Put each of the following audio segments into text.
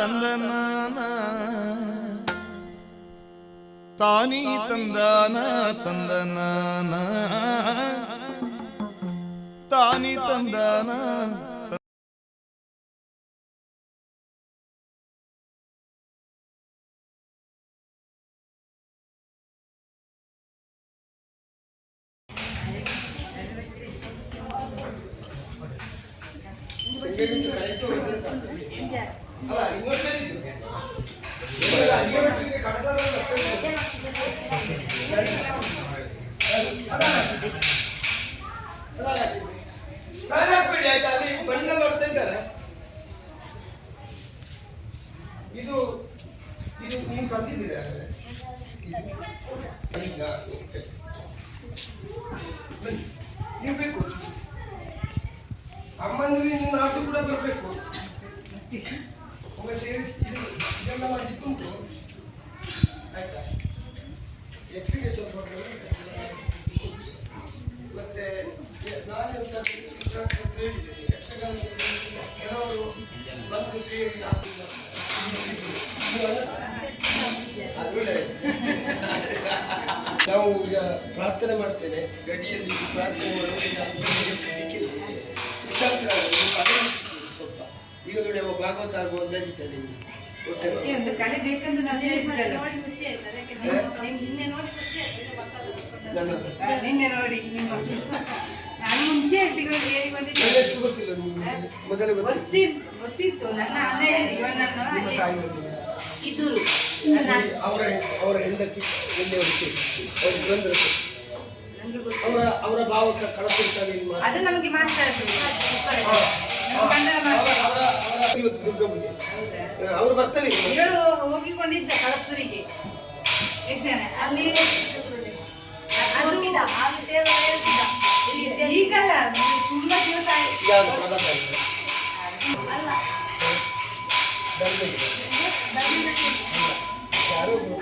ತಂದನಾನ ತಾನಿ ತಂದಾನ ತಂದನಾನ ತಾನಿ ತಂದಾನ ಇದು ನೀವು ತಂದಿದ್ದೀರಾ ನೀವು ಬೇಕು ಅಮ್ಮಂದ್ರೆ ನಾಟು ಕೂಡ ಬರಬೇಕು ಒಮ್ಮೆ ಸೇರಿಸಿ ಇದೆಲ್ಲ ಮಾಡಿದ್ದುಂಟು ಆಯ್ತಾ ಎಷ್ಟಿಗೆ ಸ್ವಲ್ಪ ಮತ್ತೆ ನಾನು ಹೇಳಿದ್ದೇನೆ ಯಕ್ಷಗಾನ ಕೆಲವರು ಬಂದು ಸೇರಿ ನಾವು ಈಗ ಪ್ರಾರ್ಥನೆ ಮಾಡ್ತೇನೆ ಗಡಿಯಲ್ಲಿ ಪ್ರಾರ್ಥನೆ ಸ್ವಲ್ಪ ಈಗ ನೋಡಿ ಅವ ಭಾಗವತ ಆಗುವ ಒಂದಾಗಿದ್ದಾನೆ ನಿನ್ನೆ ನೋಡಿ ನಾನು ಮುಂಚೆ ಗೊತ್ತಿಲ್ಲ ಮೊದಲೇ ಗೊತ್ತಿತ್ತು ನನ್ನ ಅಣ್ಣ ಇದ್ದೂರು ಅವರ ಹೆಂಡತಿ ಅವರ ಭಾವಕ ಕಳಪಿರ್ತಾರೆ ಅದು ನಮಗೆ ಮಾತಾಡ್ತೀವಿ ಅವರು ಬರ್ತಾರೆ ಹೋಗಿಕೊಂಡಿದ್ದ ಕಳಪುರಿಗೆ ಅಲ್ಲಿ ಈಗಲ್ಲ ತುಂಬಾ ದಿವಸ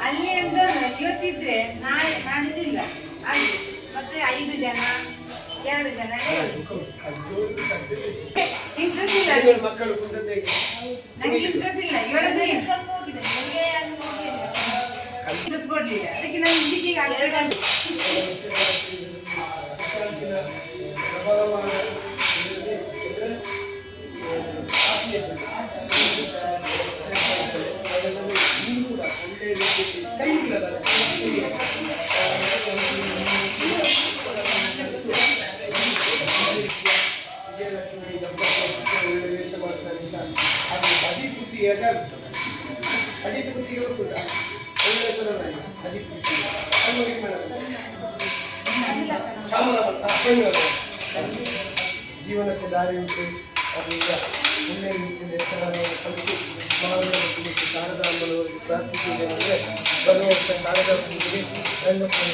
ಅಲ್ಲಿ ಅಂತ ಇವತ್ತಿದ್ರೆ ನಾಳೆ ನಾಡಿದ್ದಿಲ್ಲ ಅಲ್ಲಿ ಮತ್ತೆ 5 ಜನ 2 ಜನ ಇಂಟ್ರೆಸ್ಟ್ ಇಲ್ಲ ಮಕ್ಕಳು ನಂಗೆ ಇಂಟ್ರೆಸ್ಟ್ ಇಲ್ಲ ಇಂಟ್ರೆಸ್ಟ್ ಕೊಡ್ಲಿಲ್ಲ ಅದಕ್ಕೆ ನಾನು ಇದಕ್ಕೆ ಆಗ್ಬೇಕಂತ ಅಜಿತ್ ಬುದ್ಧಿಗೆ ಗೊತ್ತುಂಟ ಒಳ್ಳೆ ಹೆಸರನ್ನಾಗಿ ಅಜಿತ್ ಬುದ್ಧಿ ಜೀವನಕ್ಕೆ ದಾರಿ ಉಂಟು ಅದು ಈಗ ಒಳ್ಳೆಯ ರೀತಿಯಲ್ಲಿ ಹೆಸರನ್ನು ಕಲಿತು ಮಾನವ ಕುರಿತು ಶಾರದಾ ಅಮ್ಮನವರಿಗೆ ಪ್ರಾರ್ಥಿಸುವುದೇನೆಂದರೆ ಬರುವ ವರ್ಷ ಶಾರದಾ ಪೂಜೆಗೆ ಹೆಣ್ಣುಮಕ್ಕಳು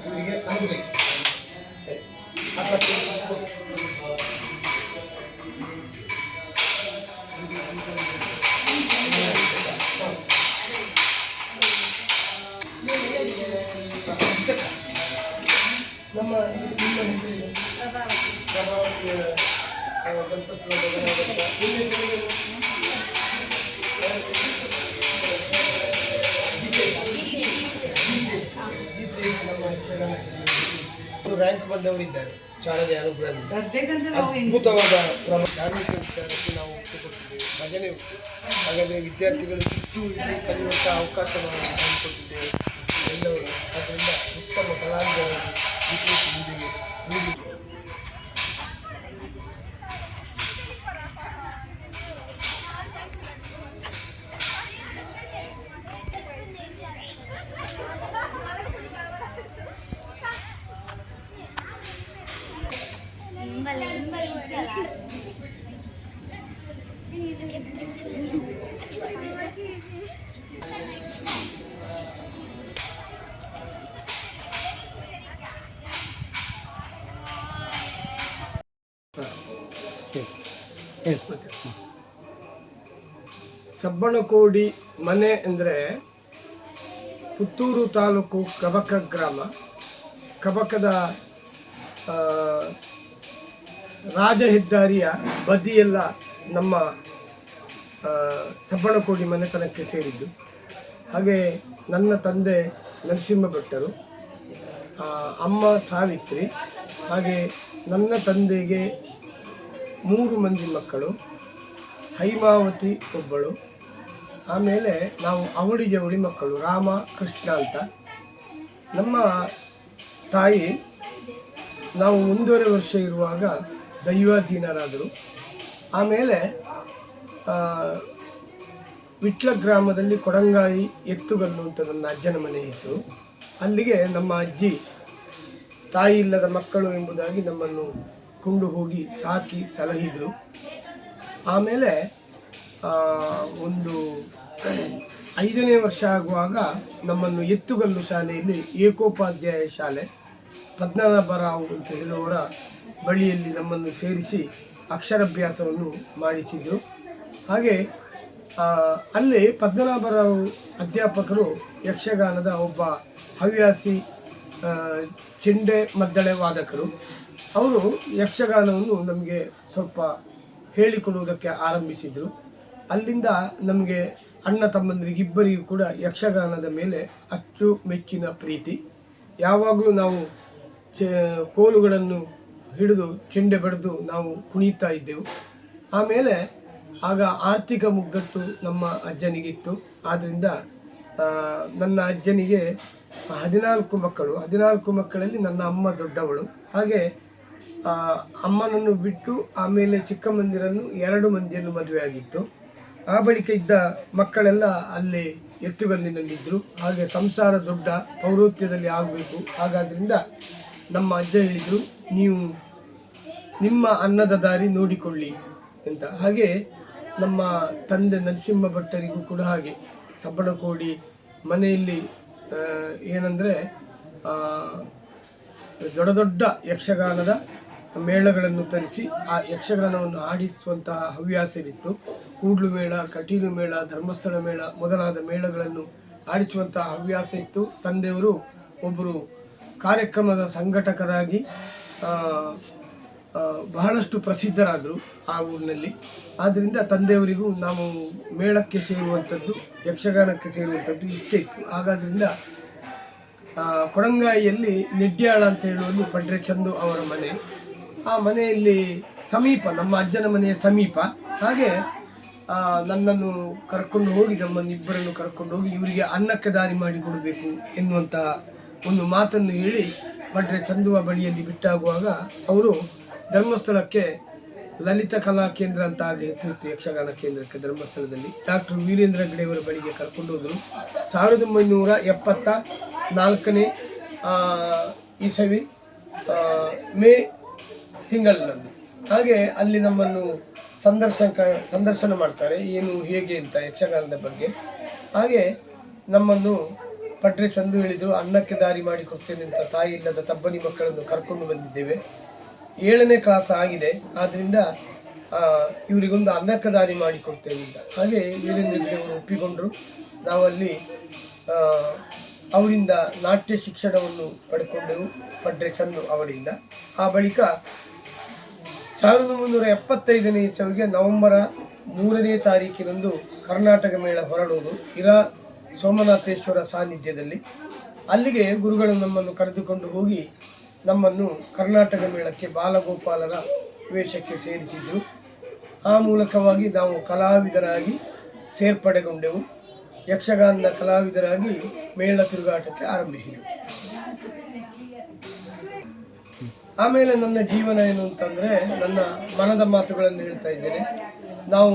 ಇವರಿಗೆ ಅನುಗ್ರಹಿಸುತ್ತಾರೆ. ನಮ್ಮ ಪ್ರಭಾವತಿಯ ರ್ಯಾಂಕ್ ಬಂದವರಿದ್ದಾರೆ ಶಾರದೆ ಅನುಗ್ರಹದಿಂದ ಅದ್ಭುತವಾದ ಧಾರ್ಮಿಕ ವಿಚಾರಕ್ಕೆ ನಾವು ಒಪ್ಪಿಕೊಟ್ಟಿದ್ದೇವೆ. ಭಜನೆ ಉಂಟು, ಹಾಗಾದರೆ ವಿದ್ಯಾರ್ಥಿಗಳು ಇದ್ದು ಇಲ್ಲಿ ಕಲಿಯುವಂಥ ಅವಕಾಶ ನಾವು ಮಾಡಿಕೊಟ್ಟಿದ್ದೇವೆ ಎಲ್ಲವರು. ಅದರಿಂದ ಉತ್ತಮ ಕಲಾವಿದರಾಗಿ ವಿಶೇಷ ಮುಂದಿಗೆ ಸಬ್ಬಣಕೋಡಿ ಮನೆ ಅಂದರೆ ಪುತ್ತೂರು ತಾಲೂಕು ಕಬಕ ಗ್ರಾಮ. ಕಬಕದ ರಾಜ ಹೆದ್ದಾರಿಯ ಬದಿಯೆಲ್ಲ ನಮ್ಮ ಸಬ್ಬಣಕೋಡಿ ಮನೆತನಕ್ಕೆ ಸೇರಿದ್ದು. ಹಾಗೆ ನನ್ನ ತಂದೆ ನರಸಿಂಹ ಭಟ್ಟರು, ಅಮ್ಮ ಸಾವಿತ್ರಿ, ಹಾಗೆ ನನ್ನ ತಂದೆಗೆ 3 ಮಂದಿ ಮಕ್ಕಳು, ಹೈಮಾವತಿ ಒಬ್ಬಳು, ಆಮೇಲೆ ನಾವು ಅವಳಿ ಜವಳಿ ಮಕ್ಕಳು ರಾಮ ಕೃಷ್ಣ ಅಂತ. ನಮ್ಮ ತಾಯಿ ನಾವು 1.5 ವರ್ಷ ಇರುವಾಗ ದೈವಾಧೀನರಾದರು. ಆಮೇಲೆ ವಿಟ್ಲ ಗ್ರಾಮದಲ್ಲಿ ಕೊಡಂಗಾಯಿ ಎತ್ತುಗಲ್ಲು ಅಂತ ನನ್ನ ಅಜ್ಜನ ಮನೆ ಹೆಸರು. ಅಲ್ಲಿಗೆ ನಮ್ಮ ಅಜ್ಜಿ ತಾಯಿ ಇಲ್ಲದ ಮಕ್ಕಳು ಎಂಬುದಾಗಿ ನಮ್ಮನ್ನು ಕೊಂಡು ಹೋಗಿ ಸಾಕಿ ಸಲಹಿದರು. ಆಮೇಲೆ ಒಂದು 5ನೇ ವರ್ಷ ಆಗುವಾಗ ನಮ್ಮನ್ನು ಎತ್ತುಗಲ್ಲು ಶಾಲೆಯಲ್ಲಿ ಏಕೋಪಾಧ್ಯಾಯ ಶಾಲೆ ಪದ್ಮನಾಭರಾವ್ ಅಂತ ಹೇಳುವವರ ಬಳಿಯಲ್ಲಿ ನಮ್ಮನ್ನು ಸೇರಿಸಿ ಅಕ್ಷರಾಭ್ಯಾಸವನ್ನು ಮಾಡಿಸಿದರು. ಹಾಗೆ ಅಲ್ಲಿ ಪದ್ಮನಾಭರಾವ್ ಅಧ್ಯಾಪಕರು ಯಕ್ಷಗಾನದ ಒಬ್ಬ ಹವ್ಯಾಸಿ ಚೆಂಡೆ ಮದ್ದಳೆ ವಾದಕರು. ಅವರು ಯಕ್ಷಗಾನವನ್ನು ನಮಗೆ ಸ್ವಲ್ಪ ಹೇಳಿಕೊಡುವುದಕ್ಕೆ ಆರಂಭಿಸಿದರು. ಅಲ್ಲಿಂದ ನಮಗೆ ಅಣ್ಣ ತಮ್ಮಂದರಿಗಿಬ್ಬರಿಗೂ ಕೂಡ ಯಕ್ಷಗಾನದ ಮೇಲೆ ಅಚ್ಚುಮೆಚ್ಚಿನ ಪ್ರೀತಿ. ಯಾವಾಗಲೂ ನಾವು ಕೋಲುಗಳನ್ನು ಹಿಡಿದು ಚೆಂಡೆ ಬಡಿದು ನಾವು ಕುಣಿತಾ ಇದ್ದೆವು. ಆಮೇಲೆ ಆಗ ಆರ್ಥಿಕ ಮುಗ್ಗಟ್ಟು ನಮ್ಮ ಅಜ್ಜನಿಗಿತ್ತು. ಆದ್ದರಿಂದ ನನ್ನ ಅಜ್ಜನಿಗೆ 14 ಮಕ್ಕಳು. 14 ಮಕ್ಕಳಲ್ಲಿ ನನ್ನ ಅಮ್ಮ ದೊಡ್ಡವಳು. ಹಾಗೆ ಅಮ್ಮನನ್ನು ಬಿಟ್ಟು ಆಮೇಲೆ ಚಿಕ್ಕಮ್ಮಂದಿರನ್ನು 2 ಮಂದಿಯನ್ನು ಮದುವೆ ಆಗಿತ್ತು. ಆ ಬಳಿಕ ಇದ್ದ ಮಕ್ಕಳೆಲ್ಲ ಅಲ್ಲಿ ಎತ್ತುಗಲ್ಲಿನಲ್ಲಿದ್ದರು. ಹಾಗೆ ಸಂಸಾರ ದೊಡ್ಡ ಪೌರೋತ್ಯದಲ್ಲಿ ಆಗಬೇಕು. ಹಾಗಾದ್ರಿಂದ ನಮ್ಮ ಅಜ್ಜ ಹೇಳಿದರು, ನೀವು ನಿಮ್ಮ ಅನ್ನದ ದಾರಿ ನೋಡಿಕೊಳ್ಳಿ ಅಂತ. ಹಾಗೆ ನಮ್ಮ ತಂದೆ ನರಸಿಂಹ ಭಟ್ಟರಿಗೂ ಕೂಡ ಹಾಗೆ ಸಬ್ಬಣಕೋಡಿ ಮನೆಯಲ್ಲಿ ಏನಂದರೆ ದೊಡ್ಡ ದೊಡ್ಡ ಯಕ್ಷಗಾನದ ಮೇಳಗಳನ್ನು ತರಿಸಿ ಆ ಯಕ್ಷಗಾನವನ್ನು ಆಡಿಸುವಂತಹ ಹವ್ಯಾಸವಿತ್ತು. ಕೂಡ್ಲು ಮೇಳ, ಕಟೀಲು ಮೇಳ, ಧರ್ಮಸ್ಥಳ ಮೇಳ ಮೊದಲಾದ ಮೇಳಗಳನ್ನು ಆಡಿಸುವಂತಹ ಹವ್ಯಾಸ ಇತ್ತು. ತಂದೆಯವರು ಒಬ್ಬರು ಕಾರ್ಯಕ್ರಮದ ಸಂಘಟಕರಾಗಿ ಬಹಳಷ್ಟು ಪ್ರಸಿದ್ಧರಾದರು ಆ ಊರಿನಲ್ಲಿ. ಆದ್ದರಿಂದ ತಂದೆಯವರಿಗೂ ನಾವು ಮೇಳಕ್ಕೆ ಸೇರುವಂಥದ್ದು, ಯಕ್ಷಗಾನಕ್ಕೆ ಸೇರುವಂಥದ್ದು ಇಚ್ಛೆ ಇತ್ತು. ಹಾಗಾದ್ರಿಂದ ಕೊಡಂಗಾಯಿಯಲ್ಲಿ ನೆಡ್ಯಾಳ ಅಂತ ಹೇಳುವುದು ಪಡ್ರೆ ಚಂದು ಅವರ ಮನೆ. ಆ ಮನೆಯಲ್ಲಿ ಸಮೀಪ, ನಮ್ಮ ಅಜ್ಜನ ಮನೆಯ ಸಮೀಪ. ಹಾಗೆ ನನ್ನನ್ನು ಕರ್ಕೊಂಡು ಹೋಗಿ, ನಮ್ಮನ್ನಿಬ್ಬರನ್ನು ಕರ್ಕೊಂಡು ಹೋಗಿ ಇವರಿಗೆ ಅನ್ನಕ್ಕೆ ದಾರಿ ಮಾಡಿಕೊಡಬೇಕು ಎನ್ನುವಂತಹ ಒಂದು ಮಾತನ್ನು ಹೇಳಿ ಪಡ್ರೆ ಚಂದುವ ಬಳಿಯಲ್ಲಿ ಬಿಟ್ಟಾಗುವಾಗ ಅವರು ಧರ್ಮಸ್ಥಳಕ್ಕೆ ಲಲಿತ ಕಲಾ ಕೇಂದ್ರ ಅಂತ ಆಗ ಹೆಸರಿತ್ತು, ಯಕ್ಷಗಾನ ಕೇಂದ್ರಕ್ಕೆ ಧರ್ಮಸ್ಥಳದಲ್ಲಿ. ಡಾಕ್ಟರ್ ವೀರೇಂದ್ರ ಹೆಗ್ಗಡೆಯವರ ಬಳಿಗೆ ಕರ್ಕೊಂಡು ಹೋದರು. 1974ನೇ ಇಸವಿ ಮೇ ತಿಂಗಳಿನಲ್ಲಿ. ಹಾಗೆ ಅಲ್ಲಿ ನಮ್ಮನ್ನು ಸಂದರ್ಶನ ಮಾಡ್ತಾರೆ, ಏನು ಹೇಗೆ ಅಂತ ಯಕ್ಷಗಾನದ ಬಗ್ಗೆ. ಹಾಗೆ ನಮ್ಮನ್ನು ಪಡ್ರೆ ಚಂದು ಹೇಳಿದರು, ಅನ್ನಕ್ಕೆ ದಾರಿ ಮಾಡಿಕೊಡ್ತೇನೆ ಅಂತ ತಾಯಿ ಇಲ್ಲದ ತಬ್ಬನಿ ಮಕ್ಕಳನ್ನು ಕರ್ಕೊಂಡು ಬಂದಿದ್ದೇವೆ. 7ನೇ ಕ್ಲಾಸ್ ಆಗಿದೆ, ಆದ್ದರಿಂದ ಇವರಿಗೊಂದು ಅನ್ನಕ್ಕೆ ದಾರಿ ಮಾಡಿಕೊಡ್ತೇನೆ ಅಂತ. ಹಾಗೆ ವೀರೇಂದ್ರ ಹೆಗ್ಗಡೆಯವರು ಒಪ್ಪಿಕೊಂಡರು. ನಾವಲ್ಲಿ ಅವರಿಂದ ನಾಟ್ಯ ಶಿಕ್ಷಣವನ್ನು ಪಡ್ಕೊಂಡೆವು, ಪಡ್ರೆ ಚಂದು ಅವರಿಂದ. ಆ ಬಳಿಕ 1975ನೇ ಇಸವಿಗೆ ನವೆಂಬರ್ 3ನೇ ತಾರೀಕಿನಂದು ಕರ್ನಾಟಕ ಮೇಳ ಹೊರಡುವುದು ಇರಾ ಸೋಮನಾಥೇಶ್ವರ ಸಾನ್ನಿಧ್ಯದಲ್ಲಿ. ಅಲ್ಲಿಗೆ ಗುರುಗಳು ನಮ್ಮನ್ನು ಕರೆದುಕೊಂಡು ಹೋಗಿ ನಮ್ಮನ್ನು ಕರ್ನಾಟಕ ಮೇಳಕ್ಕೆ ಬಾಲಗೋಪಾಲರ ವೇಷಕ್ಕೆ ಸೇರಿಸಿದರು. ಆ ಮೂಲಕವಾಗಿ ನಾವು ಕಲಾವಿದರಾಗಿ ಸೇರ್ಪಡೆಗೊಂಡೆವು. ಯಕ್ಷಗಾನದ ಕಲಾವಿದರಾಗಿ ಮೇಳ ತಿರುಗಾಟಕ್ಕೆ ಆರಂಭಿಸಿದೆವು. ಆಮೇಲೆ ನನ್ನ ಜೀವನ ಏನು ಅಂತಂದರೆ, ನನ್ನ ಮನದ ಮಾತುಗಳನ್ನು ಹೇಳ್ತಾ ಇದ್ದೇನೆ. ನಾವು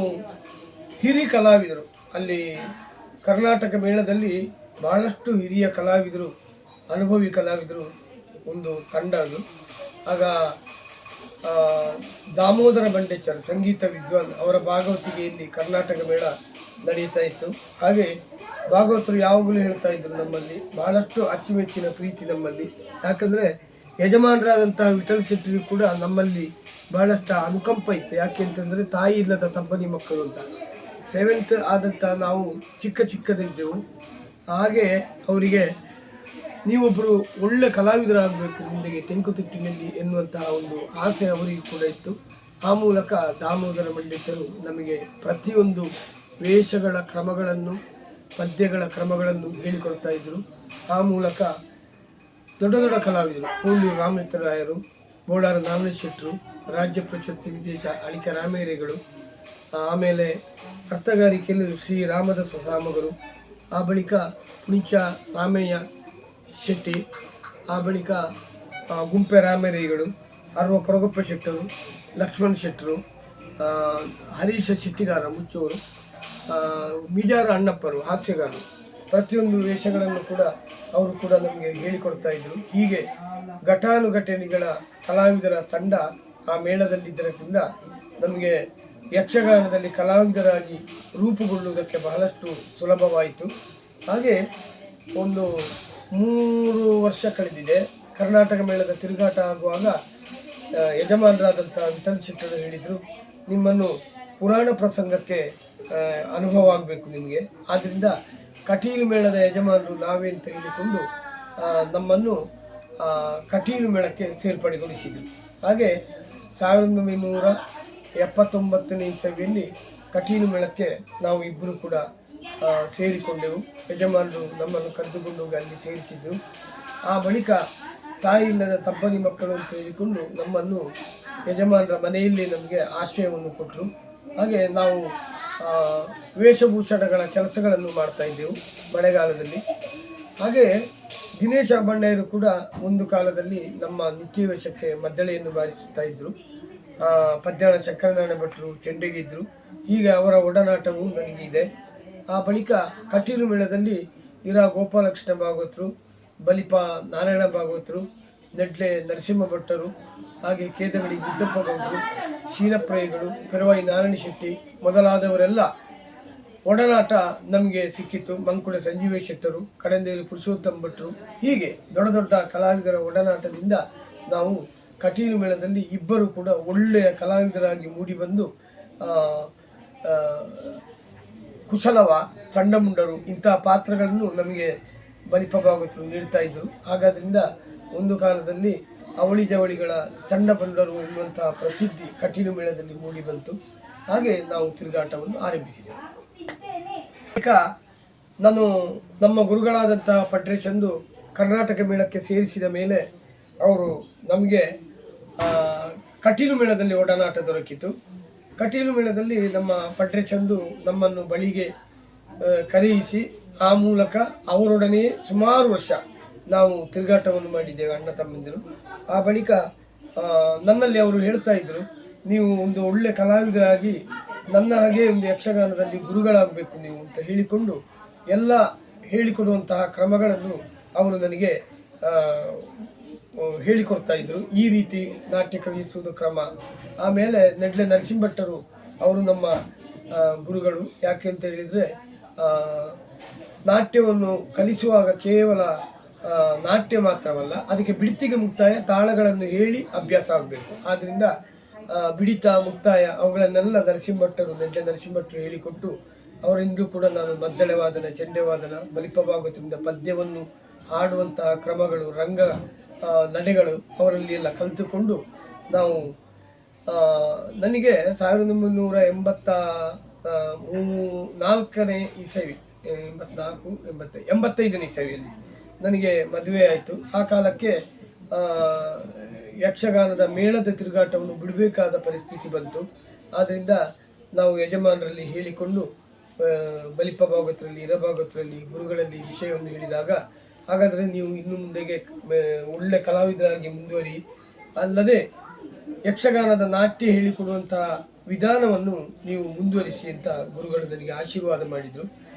ಹಿರಿಯ ಕಲಾವಿದರು, ಅಲ್ಲಿ ಕರ್ನಾಟಕ ಮೇಳದಲ್ಲಿ ಬಹಳಷ್ಟು ಹಿರಿಯ ಕಲಾವಿದರು, ಅನುಭವಿ ಕಲಾವಿದರು ಒಂದು ತಂಡ ಅದು. ಆಗ ದಾಮೋದರ ಬಂಡೇಚರ್ ಸಂಗೀತ ವಿದ್ವಾನ್ ಅವರ ಭಾಗವತಿಗೆಯಲ್ಲಿ ಕರ್ನಾಟಕ ಮೇಳ ನಡೀತಾ ಇತ್ತು. ಹಾಗೆ ಭಾಗವತರು ಯಾವಾಗಲೂ ಹೇಳ್ತಾ ಇದ್ರು, ನಮ್ಮಲ್ಲಿ ಬಹಳಷ್ಟು ಅಚ್ಚುಮೆಚ್ಚಿನ ಪ್ರೀತಿ ನಮ್ಮಲ್ಲಿ. ಯಾಕಂದರೆ ಯಜಮಾನರಾದಂತಹ ವಿಠಲ್ ಶೆಟ್ಟಿಗೂ ಕೂಡ ನಮ್ಮಲ್ಲಿ ಬಹಳಷ್ಟು ಅನುಕಂಪ ಇತ್ತು. ಯಾಕೆ ಅಂತಂದರೆ ತಾಯಿ ಇಲ್ಲದ ತಬ್ಬನಿ ಮಕ್ಕಳು ಅಂತ. 7th ಆದಂಥ ನಾವು ಚಿಕ್ಕದಿದ್ದೆವು. ಹಾಗೆ ಅವರಿಗೆ ನೀವೊಬ್ಬರು ಒಳ್ಳೆ ಕಲಾವಿದರಾಗಬೇಕು ಮುಂದೆಗೆ ತೆಂಕುತಿಟ್ಟಿನಲ್ಲಿ ಎನ್ನುವಂತಹ ಒಂದು ಆಸೆ ಅವರಿಗೂ ಕೂಡ ಇತ್ತು. ಆ ಮೂಲಕ ದಾಮೋದರ ಮಂಡೇಶರು ನಮಗೆ ಪ್ರತಿಯೊಂದು ವೇಷಗಳ ಕ್ರಮಗಳನ್ನು, ಪದ್ಯಗಳ ಕ್ರಮಗಳನ್ನು ಹೇಳಿಕೊಡ್ತಾ ಇದ್ದರು. ಆ ಮೂಲಕ ದೊಡ್ಡ ದೊಡ್ಡ ಕಲಾವಿದರು, ಕೋಲ್ಲೂರು ರಾಮಚಂದ್ರರಾಯರು, ಬೋಳಾರ ನಾಗೇಶ್ ಶೆಟ್ಟರು, ರಾಜ್ಯ ಪ್ರಶಸ್ತಿ ವಿಜೇತ ಅಳಿಕೆ ರಾಮೇರೆಗಳು, ಆಮೇಲೆ ಅರ್ಥಗಾರಿಕೆಯಲ್ಲಿ ಶ್ರೀ ರಾಮದಾಸ ಸಾಮಗರು, ಆ ಬಳಿಕ ಪುಣಿಚ ರಾಮಯ್ಯ ಶೆಟ್ಟಿ, ಆ ಬಳಿಕ ಗುಂಪೆ ರಾಮೇರೆಗಳು, ಅರ್ವ ಕೊರಗಪ್ಪ ಶೆಟ್ಟರು, ಲಕ್ಷ್ಮಣ್ ಶೆಟ್ಟರು, ಹರೀಶ ಶೆಟ್ಟಿಗಾರ ಮುಚ್ಚೂರು, ಮಿಜಾರ ಅಣ್ಣಪ್ಪರು ಹಾಸ್ಯಗಾರರು, ಪ್ರತಿಯೊಂದು ವೇಷಗಳನ್ನು ಕೂಡ ಅವರು ಕೂಡ ನಮಗೆ ಹೇಳಿಕೊಡ್ತಾ ಇದ್ದರು. ಹೀಗೆ ಘಟಾನುಘಟನೆಗಳ ಕಲಾವಿದರ ತಂಡ ಆ ಮೇಳದಲ್ಲಿದ್ದರಿಂದ ನಮಗೆ ಯಕ್ಷಗಾನದಲ್ಲಿ ಕಲಾವಿದರಾಗಿ ರೂಪುಗೊಳ್ಳುವುದಕ್ಕೆ ಬಹಳಷ್ಟು ಸುಲಭವಾಯಿತು. ಹಾಗೆ ಒಂದು 3 ವರ್ಷ ಕಳೆದಿದೆ. ಕರ್ನಾಟಕ ಮೇಳದ ತಿರುಗಾಟ ಆಗುವಾಗ ಯಜಮಾನರಾದಂಥ ವಿಠಲ್ ಶೆಟ್ಟರು ಹೇಳಿದರು, ನಿಮ್ಮನ್ನು ಪುರಾಣ ಪ್ರಸಂಗಕ್ಕೆ ಅನುಭವ ಆಗಬೇಕು ನಿಮಗೆ, ಆದ್ದರಿಂದ ಕಟೀಲು ಮೇಳದ ಯಜಮಾನರು ನಾವೇ ಅಂತ ಹೇಳಿಕೊಂಡು ನಮ್ಮನ್ನು ಕಟೀಲು ಮೇಳಕ್ಕೆ ಸೇರ್ಪಡೆಗೊಳಿಸಿದರು. ಹಾಗೆ 1979ನೇ ಇಸವಿಯಲ್ಲಿ ಕಟೀಲು ಮೇಳಕ್ಕೆ ನಾವು ಇಬ್ಬರು ಕೂಡ ಸೇರಿಕೊಂಡೆವು. ಯಜಮಾನರು ನಮ್ಮನ್ನು ಕರೆದುಕೊಂಡು ಹೋಗಿ ಅಲ್ಲಿ ಸೇರಿಸಿದರು. ಆ ಬಳಿಕ ತಾಯಿ ಇಲ್ಲದ ತಬ್ಬನಿ ಮಕ್ಕಳು ಅಂತ ಹೇಳಿಕೊಂಡು ನಮ್ಮನ್ನು ಯಜಮಾನರ ಮನೆಯಲ್ಲಿ ನಮಗೆ ಆಶ್ರಯವನ್ನು ಕೊಟ್ಟರು. ಹಾಗೆ ನಾವು ವೇಷಭೂಷಣಗಳ ಕೆಲಸಗಳನ್ನು ಮಾಡ್ತಾ ಇದ್ದೆವು ಮಳೆಗಾಲದಲ್ಲಿ. ಹಾಗೆ ದಿನೇಶ ಬಂಡಾಯರು ಕೂಡ ಒಂದು ಕಾಲದಲ್ಲಿ ನಮ್ಮ ನಿತ್ಯ ವೇಷಕ್ಕೆ ಮದ್ದಳೆಯನ್ನು ಬಾರಿಸುತ್ತಾ ಇದ್ದರು. ಪದ್ಯಾಣ ಚಕ್ರನಾರಾಯಣ ಭಟ್ರು ಚೆಂಡೆಗಿದ್ದರು. ಹೀಗೆ ಅವರ ಒಡನಾಟವು ನನಗಿದೆ. ಆ ಬಳಿಕ ಕಟೀಲು ಮೇಳದಲ್ಲಿ ಇರಾ ಗೋಪಾಲಕೃಷ್ಣ ಭಾಗವತರು, ಬಲಿಪ ನಾರಾಯಣ ಭಾಗವತರು, ನೆಡ್ಲೆ ನರಸಿಂಹ ಭಟ್ಟರು, ಹಾಗೆ ಕೇದಗಡಿ ಗುಡ್ಡಪ್ಪ ಗೌಡರು, ಶೀನಪ್ರಾಯಿಗಳು, ಪೆರವಾಯಿ ನಾರಾಯಣ ಶೆಟ್ಟಿ ಮೊದಲಾದವರೆಲ್ಲ ಒಡನಾಟ ನಮಗೆ ಸಿಕ್ಕಿತ್ತು. ಮಂಕುಳ ಸಂಜೀವ ಶೆಟ್ಟರು, ಕಡಂದೇರು ಪುರುಷೋತ್ತಮ ಭಟ್ರು, ಹೀಗೆ ದೊಡ್ಡ ದೊಡ್ಡ ಕಲಾವಿದರ ಒಡನಾಟದಿಂದ ನಾವು ಕಟೀಲು ಮೇಳದಲ್ಲಿ ಇಬ್ಬರು ಕೂಡ ಒಳ್ಳೆಯ ಕಲಾವಿದರಾಗಿ ಮೂಡಿಬಂದು ಕುಶಲವ, ಚಂಡಮುಂಡರು ಇಂತಹ ಪಾತ್ರಗಳನ್ನು ನಮಗೆ ಬಲಿಪ ಭಾಗವತರು ನೀಡ್ತಾ ಇದ್ದರು. ಹಾಗಾದ್ರಿಂದ ಒಂದು ಕಾಲದಲ್ಲಿ ಅವಳಿ ಜವಳಿಗಳ ಚಂಡಮುಂಡರು ಎನ್ನುವಂತಹ ಪ್ರಸಿದ್ಧಿ ಕಟೀಲು ಮೇಳದಲ್ಲಿ ಮೂಡಿಬಂತು. ಹಾಗೆ ನಾವು ತಿರುಗಾಟವನ್ನು ಆರಂಭಿಸಿದೆವು. ಈಗ ನಾನು ನಮ್ಮ ಗುರುಗಳಾದಂತಹ ಪಡ್ರೇಚಂದು ಕರ್ನಾಟಕ ಮೇಳಕ್ಕೆ ಸೇರಿಸಿದ ಮೇಲೆ ಅವರು ನಮಗೆ ಕಟೀಲು ಮೇಳದಲ್ಲಿ ಒಡನಾಟ ದೊರಕಿತು. ಕಟೀಲು ಮೇಳದಲ್ಲಿ ನಮ್ಮ ಪಡ್ರೇಚಂದು ನಮ್ಮನ್ನು ಬಳಿಗೆ ಕರೆಯಿಸಿ ಆ ಮೂಲಕ ಅವರೊಡನೆಯೇ ಸುಮಾರು ವರ್ಷ ನಾವು ತಿರುಗಾಟವನ್ನು ಮಾಡಿದ್ದೇವೆ, ಅಣ್ಣ ತಮ್ಮಂದಿರು. ಆ ಬಳಿಕ ನನ್ನಲ್ಲಿ ಅವರು ಹೇಳ್ತಾ ಇದ್ದರು, ನೀವು ಒಂದು ಒಳ್ಳೆ ಕಲಾವಿದರಾಗಿ ನನ್ನ ಹಾಗೆ ಒಂದು ಯಕ್ಷಗಾನದಲ್ಲಿ ಗುರುಗಳಾಗಬೇಕು ನೀವು ಅಂತ ಹೇಳಿಕೊಂಡು ಎಲ್ಲ ಹೇಳಿಕೊಡುವಂತಹ ಕ್ರಮಗಳನ್ನು ಅವರು ನನಗೆ ಹೇಳಿಕೊಡ್ತಾ ಇದ್ದರು. ಈ ರೀತಿ ನಾಟ್ಯ ಕಲಿಸುವುದು ಕ್ರಮ. ಆಮೇಲೆ ನೆಡ್ಲೆ ನರಸಿಂಹ ಭಟ್ಟರು ಅವರು ನಮ್ಮ ಗುರುಗಳು. ಯಾಕೆ ಅಂತ ಹೇಳಿದರೆ ನಾಟ್ಯವನ್ನು ಕಲಿಸುವಾಗ ಕೇವಲ ನಾಟ್ಯ ಮಾತ್ರವಲ್ಲ, ಅದಕ್ಕೆ ಬಿಡಿತಿಗೆ ಮುಕ್ತಾಯ ತಾಳಗಳನ್ನು ಹೇಳಿ ಅಭ್ಯಾಸ ಆಗಬೇಕು. ಆದ್ದರಿಂದ ಬಿಡಿತ ಮುಕ್ತಾಯ ಅವುಗಳನ್ನೆಲ್ಲ ನರಸಿಂಹ ಭಟ್ಟರು, ನೆಡ್ಲೆ ನರಸಿಂಹ ಭಟ್ಟರು ಹೇಳಿಕೊಟ್ಟು ಅವರಿಂದಲೂ ಕೂಡ ನಾನು ಮದ್ದಳೆ ವಾದನ, ಚೆಂಡೆ ವಾದನ, ಬಲಿಪ ಭಾಗವತದಿಂದ ಪದ್ಯವನ್ನು ಹಾಡುವಂತಹ ಕ್ರಮಗಳು, ರಂಗ ನಡೆಗಳು ಅವರಲ್ಲಿ ಎಲ್ಲ ಕಲಿತುಕೊಂಡು ನಾವು ನನಗೆ 1984ನೇ ಇಸವಿ 85ನೇ ಇಸವಿಯಲ್ಲಿ ನನಗೆ ಮದುವೆ ಆಯಿತು. ಆ ಕಾಲಕ್ಕೆ ಯಕ್ಷಗಾನದ ಮೇಳದ ತಿರುಗಾಟವನ್ನು ಬಿಡಬೇಕಾದ ಪರಿಸ್ಥಿತಿ ಬಂತು. ಆದ್ದರಿಂದ ನಾವು ಯಜಮಾನರಲ್ಲಿ ಹೇಳಿಕೊಂಡು ಬಲಿಪ ಭಾಗವತರಲ್ಲಿ, ಇರಭಾಗವತರಲ್ಲಿ, ಗುರುಗಳಲ್ಲಿ ವಿಷಯವನ್ನು ಹೇಳಿದಾಗ, ಹಾಗಾದರೆ ನೀವು ಇನ್ನು ಮುಂದೆಗೆ ಒಳ್ಳೆ ಕಲಾವಿದರಾಗಿ ಮುಂದುವರಿ, ಅಲ್ಲದೆ ಯಕ್ಷಗಾನದ ನಾಟ್ಯ ಹೇಳಿಕೊಡುವಂತಹ ವಿಧಾನವನ್ನು ನೀವು ಮುಂದುವರಿಸಿ ಅಂತ ಗುರುಗಳು ನನಗೆ ಆಶೀರ್ವಾದ ಮಾಡಿದರು.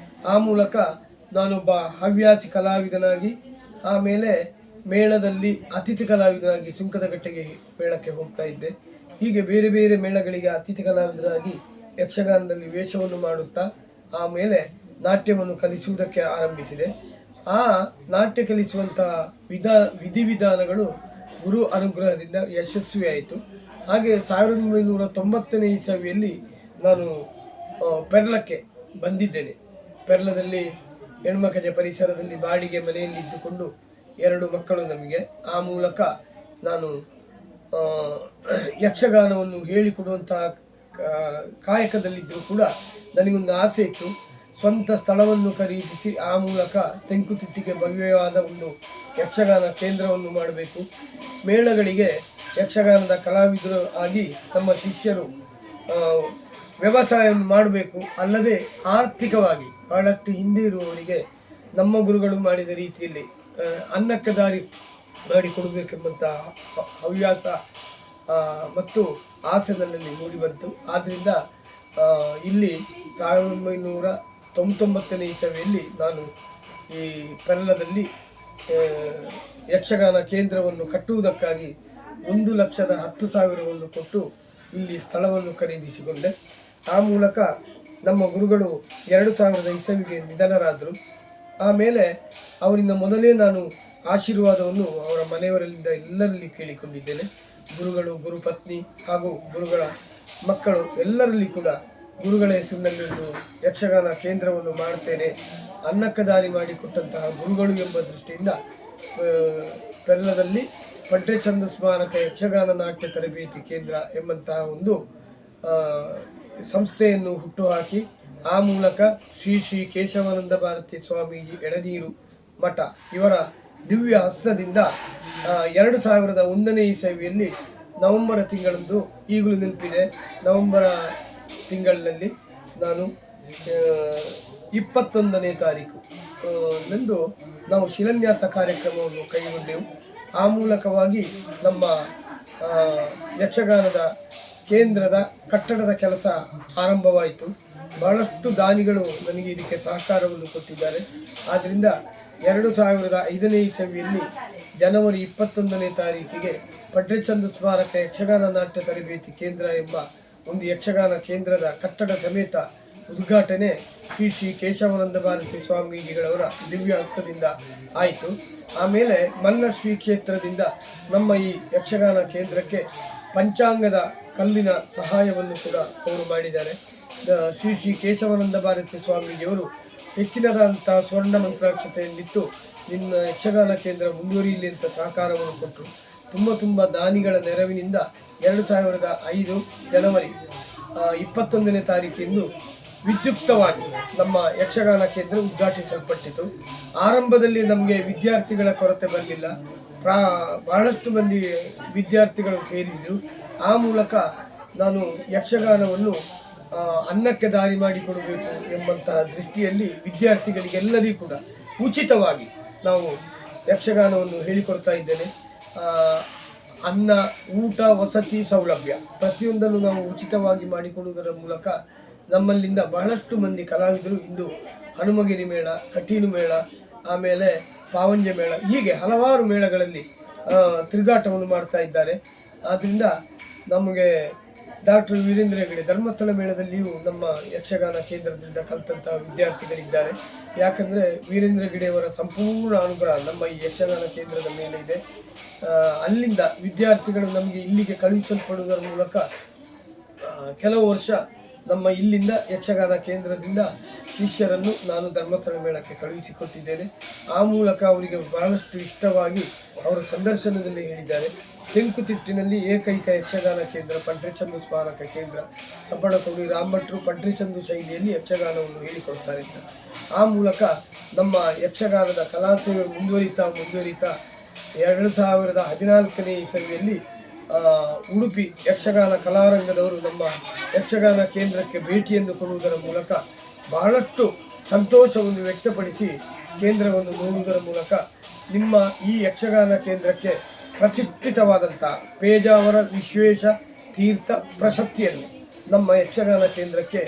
ಆ ಮೂಲಕ ನಾನೊಬ್ಬ ಹವ್ಯಾಸಿ ಕಲಾವಿದನಾಗಿ ಆಮೇಲೆ ಮೇಳದಲ್ಲಿ ಅತಿಥಿ ಕಲಾವಿದನಾಗಿ ಸುಂಕದಕಟ್ಟೆಗೆ ಮೇಳಕ್ಕೆ ಹೋಗ್ತಾ ಇದ್ದೆ. ಹೀಗೆ ಬೇರೆ ಬೇರೆ ಮೇಳಗಳಿಗೆ ಅತಿಥಿ ಕಲಾವಿದರಾಗಿ ಯಕ್ಷಗಾನದಲ್ಲಿ ವೇಷವನ್ನು ಮಾಡುತ್ತಾ ಆಮೇಲೆ ನಾಟ್ಯವನ್ನು ಕಲಿಸುವುದಕ್ಕೆ ಆರಂಭಿಸಿದೆ. ಆ ನಾಟ್ಯ ಕಲಿಸುವಂತಹ ವಿಧಿವಿಧಾನಗಳು ಗುರು ಅನುಗ್ರಹದಿಂದ ಯಶಸ್ವಿಯಾಯಿತು. ಹಾಗೆ 1990ನೇ ಇಸವಿಯಲ್ಲಿ ನಾನು ಪೆರ್ಲಕ್ಕೆ ಬಂದಿದ್ದೇನೆ. ಪೆರ್ಲದಲ್ಲಿ ಹೆಣ್ಮಕಜ ಪರಿಸರದಲ್ಲಿ ಬಾಡಿಗೆ ಮನೆಯಲ್ಲಿ ಇದ್ದುಕೊಂಡು 2 ಮಕ್ಕಳು ನಮಗೆ. ಆ ಮೂಲಕ ನಾನು ಯಕ್ಷಗಾನವನ್ನು ಹೇಳಿಕೊಡುವಂತಹ ಕಾಯಕದಲ್ಲಿದ್ದರೂ ಕೂಡ ನನಗೊಂದು ಆಸೆ ಇತ್ತು, ಸ್ವಂತ ಸ್ಥಳವನ್ನು ಖರೀದಿಸಿ ಆ ಮೂಲಕ ತೆಂಕುತಿಟ್ಟಿಗೆ ಭವ್ಯವಾದ ಒಂದು ಯಕ್ಷಗಾನ ಕೇಂದ್ರವನ್ನು ಮಾಡಬೇಕು. ಮೇಳಗಳಿಗೆ ಯಕ್ಷಗಾನದ ಕಲಾವಿದರು ಆಗಿ ನಮ್ಮ ಶಿಷ್ಯರು ವ್ಯವಸಾಯವನ್ನು ಮಾಡಬೇಕು. ಅಲ್ಲದೆ ಆರ್ಥಿಕವಾಗಿ ಬಹಳಷ್ಟು ಹಿಂದೆ ಇರುವವರಿಗೆ ನಮ್ಮ ಗುರುಗಳು ಮಾಡಿದ ರೀತಿಯಲ್ಲಿ ಅನ್ನಕ್ಕೆ ದಾರಿ ಮಾಡಿಕೊಡಬೇಕೆಂಬಂಥ ಹವ್ಯಾಸ ಮತ್ತು ಆಸೆ ನನ್ನಲ್ಲಿ ಮೂಡಿಬಂತು. ಆದ್ದರಿಂದ ಇಲ್ಲಿ 1999ನೇ ಇಸವಿಯಲ್ಲಿ ನಾನು ಈ ಪೆರ್ಲದಲ್ಲಿ ಯಕ್ಷಗಾನ ಕೇಂದ್ರವನ್ನು ಕಟ್ಟುವುದಕ್ಕಾಗಿ 1,10,000 ಕೊಟ್ಟು ಇಲ್ಲಿ ಸ್ಥಳವನ್ನು ಖರೀದಿಸಿಕೊಂಡೆ. ಆ ಮೂಲಕ ನಮ್ಮ ಗುರುಗಳು 2000 ಇಸವಿಗೆ ನಿಧನರಾದರು. ಆಮೇಲೆ ಅವರಿಂದ ಮೊದಲೇ ನಾನು ಆಶೀರ್ವಾದವನ್ನು ಅವರ ಮನೆಯವರಿಂದ ಎಲ್ಲರಲ್ಲಿ ಕೇಳಿಕೊಂಡಿದ್ದೇನೆ. ಗುರುಗಳು, ಗುರುಪತ್ನಿ ಹಾಗೂ ಗುರುಗಳ ಮಕ್ಕಳು ಎಲ್ಲರಲ್ಲಿ ಕೂಡ ಗುರುಗಳ ಹೆಸರಿನಲ್ಲಿ ಒಂದು ಯಕ್ಷಗಾನ ಕೇಂದ್ರವನ್ನು ಮಾಡುತ್ತೇನೆ, ಅನ್ನಕ್ಕೆ ದಾರಿ ಮಾಡಿಕೊಟ್ಟಂತಹ ಗುರುಗಳು ಎಂಬ ದೃಷ್ಟಿಯಿಂದ ಪೆರ್ಲದಲ್ಲಿ ಪಡ್ರೆಚಂದು ಸ್ಮಾರಕ ಯಕ್ಷಗಾನ ನಾಟ್ಯ ತರಬೇತಿ ಕೇಂದ್ರ ಎಂಬಂತಹ ಒಂದು ಸಂಸ್ಥೆಯನ್ನು ಹುಟ್ಟುಹಾಕಿ ಆ ಮೂಲಕ ಶ್ರೀ ಶ್ರೀ ಕೇಶವಾನಂದ ಭಾರತಿ ಸ್ವಾಮೀಜಿ ಎಡನೀರು ಮಠ ಇವರ ದಿವ್ಯ ಹಸ್ತದಿಂದ 2001ನೇ ಇಸವಿಯಲ್ಲಿ ನವೆಂಬರ್ ತಿಂಗಳಂದು, ಈಗಲೂ ನೆನಪಿದೆ, ನವೆಂಬರ್ ತಿಂಗಳಿನಲ್ಲಿ ನಾನು 21ನೇ ತಾರೀಕು ನಂದು ನಾವು ಶಿಲಾನ್ಯಾಸ ಕಾರ್ಯಕ್ರಮವನ್ನು ಕೈಗೊಂಡೆವು. ಆ ಮೂಲಕವಾಗಿ ನಮ್ಮ ಯಕ್ಷಗಾನದ ಕೇಂದ್ರದ ಕಟ್ಟಡದ ಕೆಲಸ ಆರಂಭವಾಯಿತು. ಬಹಳಷ್ಟು ದಾನಿಗಳು ನನಗೆ ಇದಕ್ಕೆ ಸಹಕಾರವನ್ನು ಕೊಟ್ಟಿದ್ದಾರೆ. ಆದ್ದರಿಂದ 2005ನೇ ಇಸವಿಯಲ್ಲಿ ಜನವರಿ 21ನೇ ತಾರೀಕಿಗೆ ಪಡ್ರೆಚಂದು ಸ್ಮಾರಕ ಯಕ್ಷಗಾನ ನಾಟ್ಯ ತರಬೇತಿ ಕೇಂದ್ರ ಎಂಬ ಒಂದು ಯಕ್ಷಗಾನ ಕೇಂದ್ರದ ಕಟ್ಟಡ ಸಮೇತ ಉದ್ಘಾಟನೆ ಶ್ರೀ ಶ್ರೀ ಕೇಶವಾನಂದ ಭಾರತಿ ಸ್ವಾಮೀಜಿಗಳವರ ದಿವ್ಯ ಹಸ್ತದಿಂದ ಆಯಿತು. ಆಮೇಲೆ ಮಲ್ಲ ಶ್ರೀ ಕ್ಷೇತ್ರದಿಂದ ನಮ್ಮ ಈ ಯಕ್ಷಗಾನ ಕೇಂದ್ರಕ್ಕೆ ಪಂಚಾಂಗದ ಕಲ್ಲಿನ ಸಹಾಯವನ್ನು ಕೂಡ ಅವರು ಮಾಡಿದ್ದಾರೆ. ಶ್ರೀ ಶ್ರೀ ಕೇಶವಾನಂದ ಭಾರತಿ ಸ್ವಾಮೀಜಿಯವರು ಹೆಚ್ಚಿನದಾದಂತಹ ಸ್ವರ್ಣ ಮಂತ್ರಾಕ್ಷತೆಯನ್ನಿತ್ತು ನಿನ್ನ ಯಕ್ಷಗಾನ ಕೇಂದ್ರ ಮುಂದುವರಿಯಲಿ ಅಂತ ಸಹಕಾರವನ್ನು ಕೊಟ್ಟರು. ತುಂಬ ದಾನಿಗಳ ನೆರವಿನಿಂದ 2005 ಜನವರಿ 21ನೇ ತಾರೀಕಿಂದು ವಿದ್ಯುಕ್ತವಾಗಿ ನಮ್ಮ ಯಕ್ಷಗಾನ ಕೇಂದ್ರ ಉದ್ಘಾಟಿಸಲ್ಪಟ್ಟಿತು. ಆರಂಭದಲ್ಲಿ ನಮಗೆ ವಿದ್ಯಾರ್ಥಿಗಳ ಕೊರತೆ ಬರಲಿಲ್ಲ, ಬಹಳಷ್ಟು ಮಂದಿ ವಿದ್ಯಾರ್ಥಿಗಳು ಸೇರಿದರು. ಆ ಮೂಲಕ ನಾನು ಯಕ್ಷಗಾನವನ್ನು ಅನ್ನಕ್ಕೆ ದಾರಿ ಮಾಡಿಕೊಡಬೇಕು ಎಂಬಂತಹ ದೃಷ್ಟಿಯಲ್ಲಿ ವಿದ್ಯಾರ್ಥಿಗಳಿಗೆಲ್ಲರಿಗೂ ಕೂಡ ಉಚಿತವಾಗಿ ನಾವು ಯಕ್ಷಗಾನವನ್ನು ಹೇಳಿಕೊಡ್ತಾ ಇದ್ದೇನೆ. ಅನ್ನ, ಊಟ, ವಸತಿ ಸೌಲಭ್ಯ ಪ್ರತಿಯೊಂದನ್ನು ನಾವು ಉಚಿತವಾಗಿ ಮಾಡಿಕೊಡುವುದರ ಮೂಲಕ ನಮ್ಮಲ್ಲಿಂದ ಬಹಳಷ್ಟು ಮಂದಿ ಕಲಾವಿದರು ಇಂದು ಹನುಮಗಿರಿ ಮೇಳ, ಕಟೀಲು ಮೇಳ, ಆಮೇಲೆ ಪಾವಂಜೆ ಮೇಳ, ಹೀಗೆ ಹಲವಾರು ಮೇಳಗಳಲ್ಲಿ ತಿರುಗಾಟವನ್ನು ಮಾಡ್ತಾ ಇದ್ದಾರೆ. ಆದ್ದರಿಂದ ನಮಗೆ ಡಾಕ್ಟರ್ ವೀರೇಂದ್ರ ಹೆಗಡೆ ಧರ್ಮಸ್ಥಳ ಮೇಳದಲ್ಲಿಯೂ ನಮ್ಮ ಯಕ್ಷಗಾನ ಕೇಂದ್ರದಿಂದ ಕಲಿತಂತಹ ವಿದ್ಯಾರ್ಥಿಗಳಿದ್ದಾರೆ. ಯಾಕಂದರೆ ವೀರೇಂದ್ರ ಹೆಗಡೆಯವರ ಸಂಪೂರ್ಣ ಅನುಗ್ರಹ ನಮ್ಮ ಈ ಯಕ್ಷಗಾನ ಕೇಂದ್ರದ ಮೇಲೆ ಇದೆ. ಅಲ್ಲಿಂದ ವಿದ್ಯಾರ್ಥಿಗಳು ನಮಗೆ ಇಲ್ಲಿಗೆ ಕಳುಹಿಸಲ್ಪಡುವುದರ ಮೂಲಕ ಕೆಲವು ವರ್ಷ ನಮ್ಮ ಇಲ್ಲಿಂದ ಯಕ್ಷಗಾನ ಕೇಂದ್ರದಿಂದ ಶಿಷ್ಯರನ್ನು ನಾನು ಧರ್ಮಸ್ಥಳ ಮೇಳಕ್ಕೆ ಕಳುಹಿಸಿಕೊಟ್ಟಿದ್ದೇನೆ. ಆ ಮೂಲಕ ಅವರಿಗೆ ಬಹಳಷ್ಟು ಇಷ್ಟವಾಗಿ ಅವರು ಸಂದರ್ಶನದಲ್ಲಿ ಹೇಳಿದ್ದಾರೆ, ತೆಂಕುತಿಟ್ಟಿನಲ್ಲಿ ಏಕೈಕ ಯಕ್ಷಗಾನ ಕೇಂದ್ರ ಪಡ್ರೆಚಂದು ಸ್ಮಾರಕ ಕೇಂದ್ರ, ಸಬ್ಬಣಕೋಡಿ ರಾಮಭಟ್ರು ಪಡ್ರೆಚಂದು ಶೈಲಿಯಲ್ಲಿ ಯಕ್ಷಗಾನವನ್ನು ಹೇಳಿಕೊಡ್ತಾರೆ ಅಂತ. ಆ ಮೂಲಕ ನಮ್ಮ ಯಕ್ಷಗಾನದ ಕಲಾಸೇವೆ ಮುಂದುವರಿತಾ 2014ನೇ ಇಸವಿಯಲ್ಲಿ ಉಡುಪಿ ಯಕ್ಷಗಾನ ಕಲಾರಂಗದವರು ನಮ್ಮ ಯಕ್ಷಗಾನ ಕೇಂದ್ರಕ್ಕೆ ಭೇಟಿಯನ್ನು ಕೊಡುವುದರ ಮೂಲಕ ಬಹಳಷ್ಟು ಸಂತೋಷವನ್ನು ವ್ಯಕ್ತಪಡಿಸಿ ಕೇಂದ್ರವನ್ನು ನೋಡುವುದರ ಮೂಲಕ ನಿಮ್ಮ ಈ ಯಕ್ಷಗಾನ ಕೇಂದ್ರಕ್ಕೆ ಪ್ರತಿಷ್ಠಿತವಾದಂಥ ಪೇಜಾವರ ವಿಶ್ವೇಶ ತೀರ್ಥ ಪ್ರಶಸ್ತಿಯನ್ನು ನಮ್ಮ ಯಕ್ಷಗಾನ ಕೇಂದ್ರಕ್ಕೆ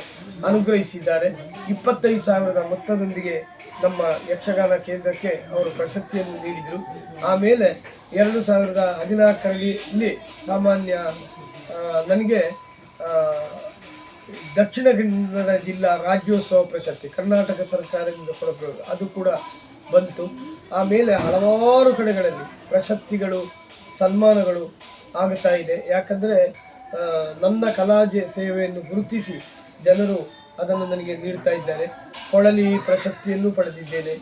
ಅನುಗ್ರಹಿಸಿದ್ದಾರೆ. 25,000 ಮೊತ್ತದೊಂದಿಗೆ ನಮ್ಮ ಯಕ್ಷಗಾನ ಕೇಂದ್ರಕ್ಕೆ ಅವರು ಪ್ರಶಸ್ತಿಯನ್ನು ನೀಡಿದರು. ಆಮೇಲೆ 2014ರಲ್ಲಿ ಸಾಮಾನ್ಯ ನನಗೆ ದಕ್ಷಿಣ ಕನ್ನಡ ಜಿಲ್ಲಾ ರಾಜ್ಯೋತ್ಸವ ಪ್ರಶಸ್ತಿ ಕರ್ನಾಟಕ ಸರ್ಕಾರದಿಂದ ಕೊಡಬಹುದು, ಅದು ಕೂಡ ಬಂತು. ಆಮೇಲೆ ಹಲವಾರು ಕಡೆಗಳಲ್ಲಿ ಪ್ರಶಸ್ತಿಗಳು, ಸನ್ಮಾನಗಳು ಆಗುತ್ತಾ ಇದೆ. ಯಾಕಂದರೆ ನನ್ನ ಕಲಾ ಸೇವೆಯನ್ನು ಗುರುತಿಸಿ ಜನರು ಅದನ್ನು ನನಗೆ ನೀಡ್ತಾ ಇದ್ದಾರೆ. ಕೊಳಲಿ ಪ್ರಶಸ್ತಿಯನ್ನು ಪಡೆದಿದ್ದೇನೆ,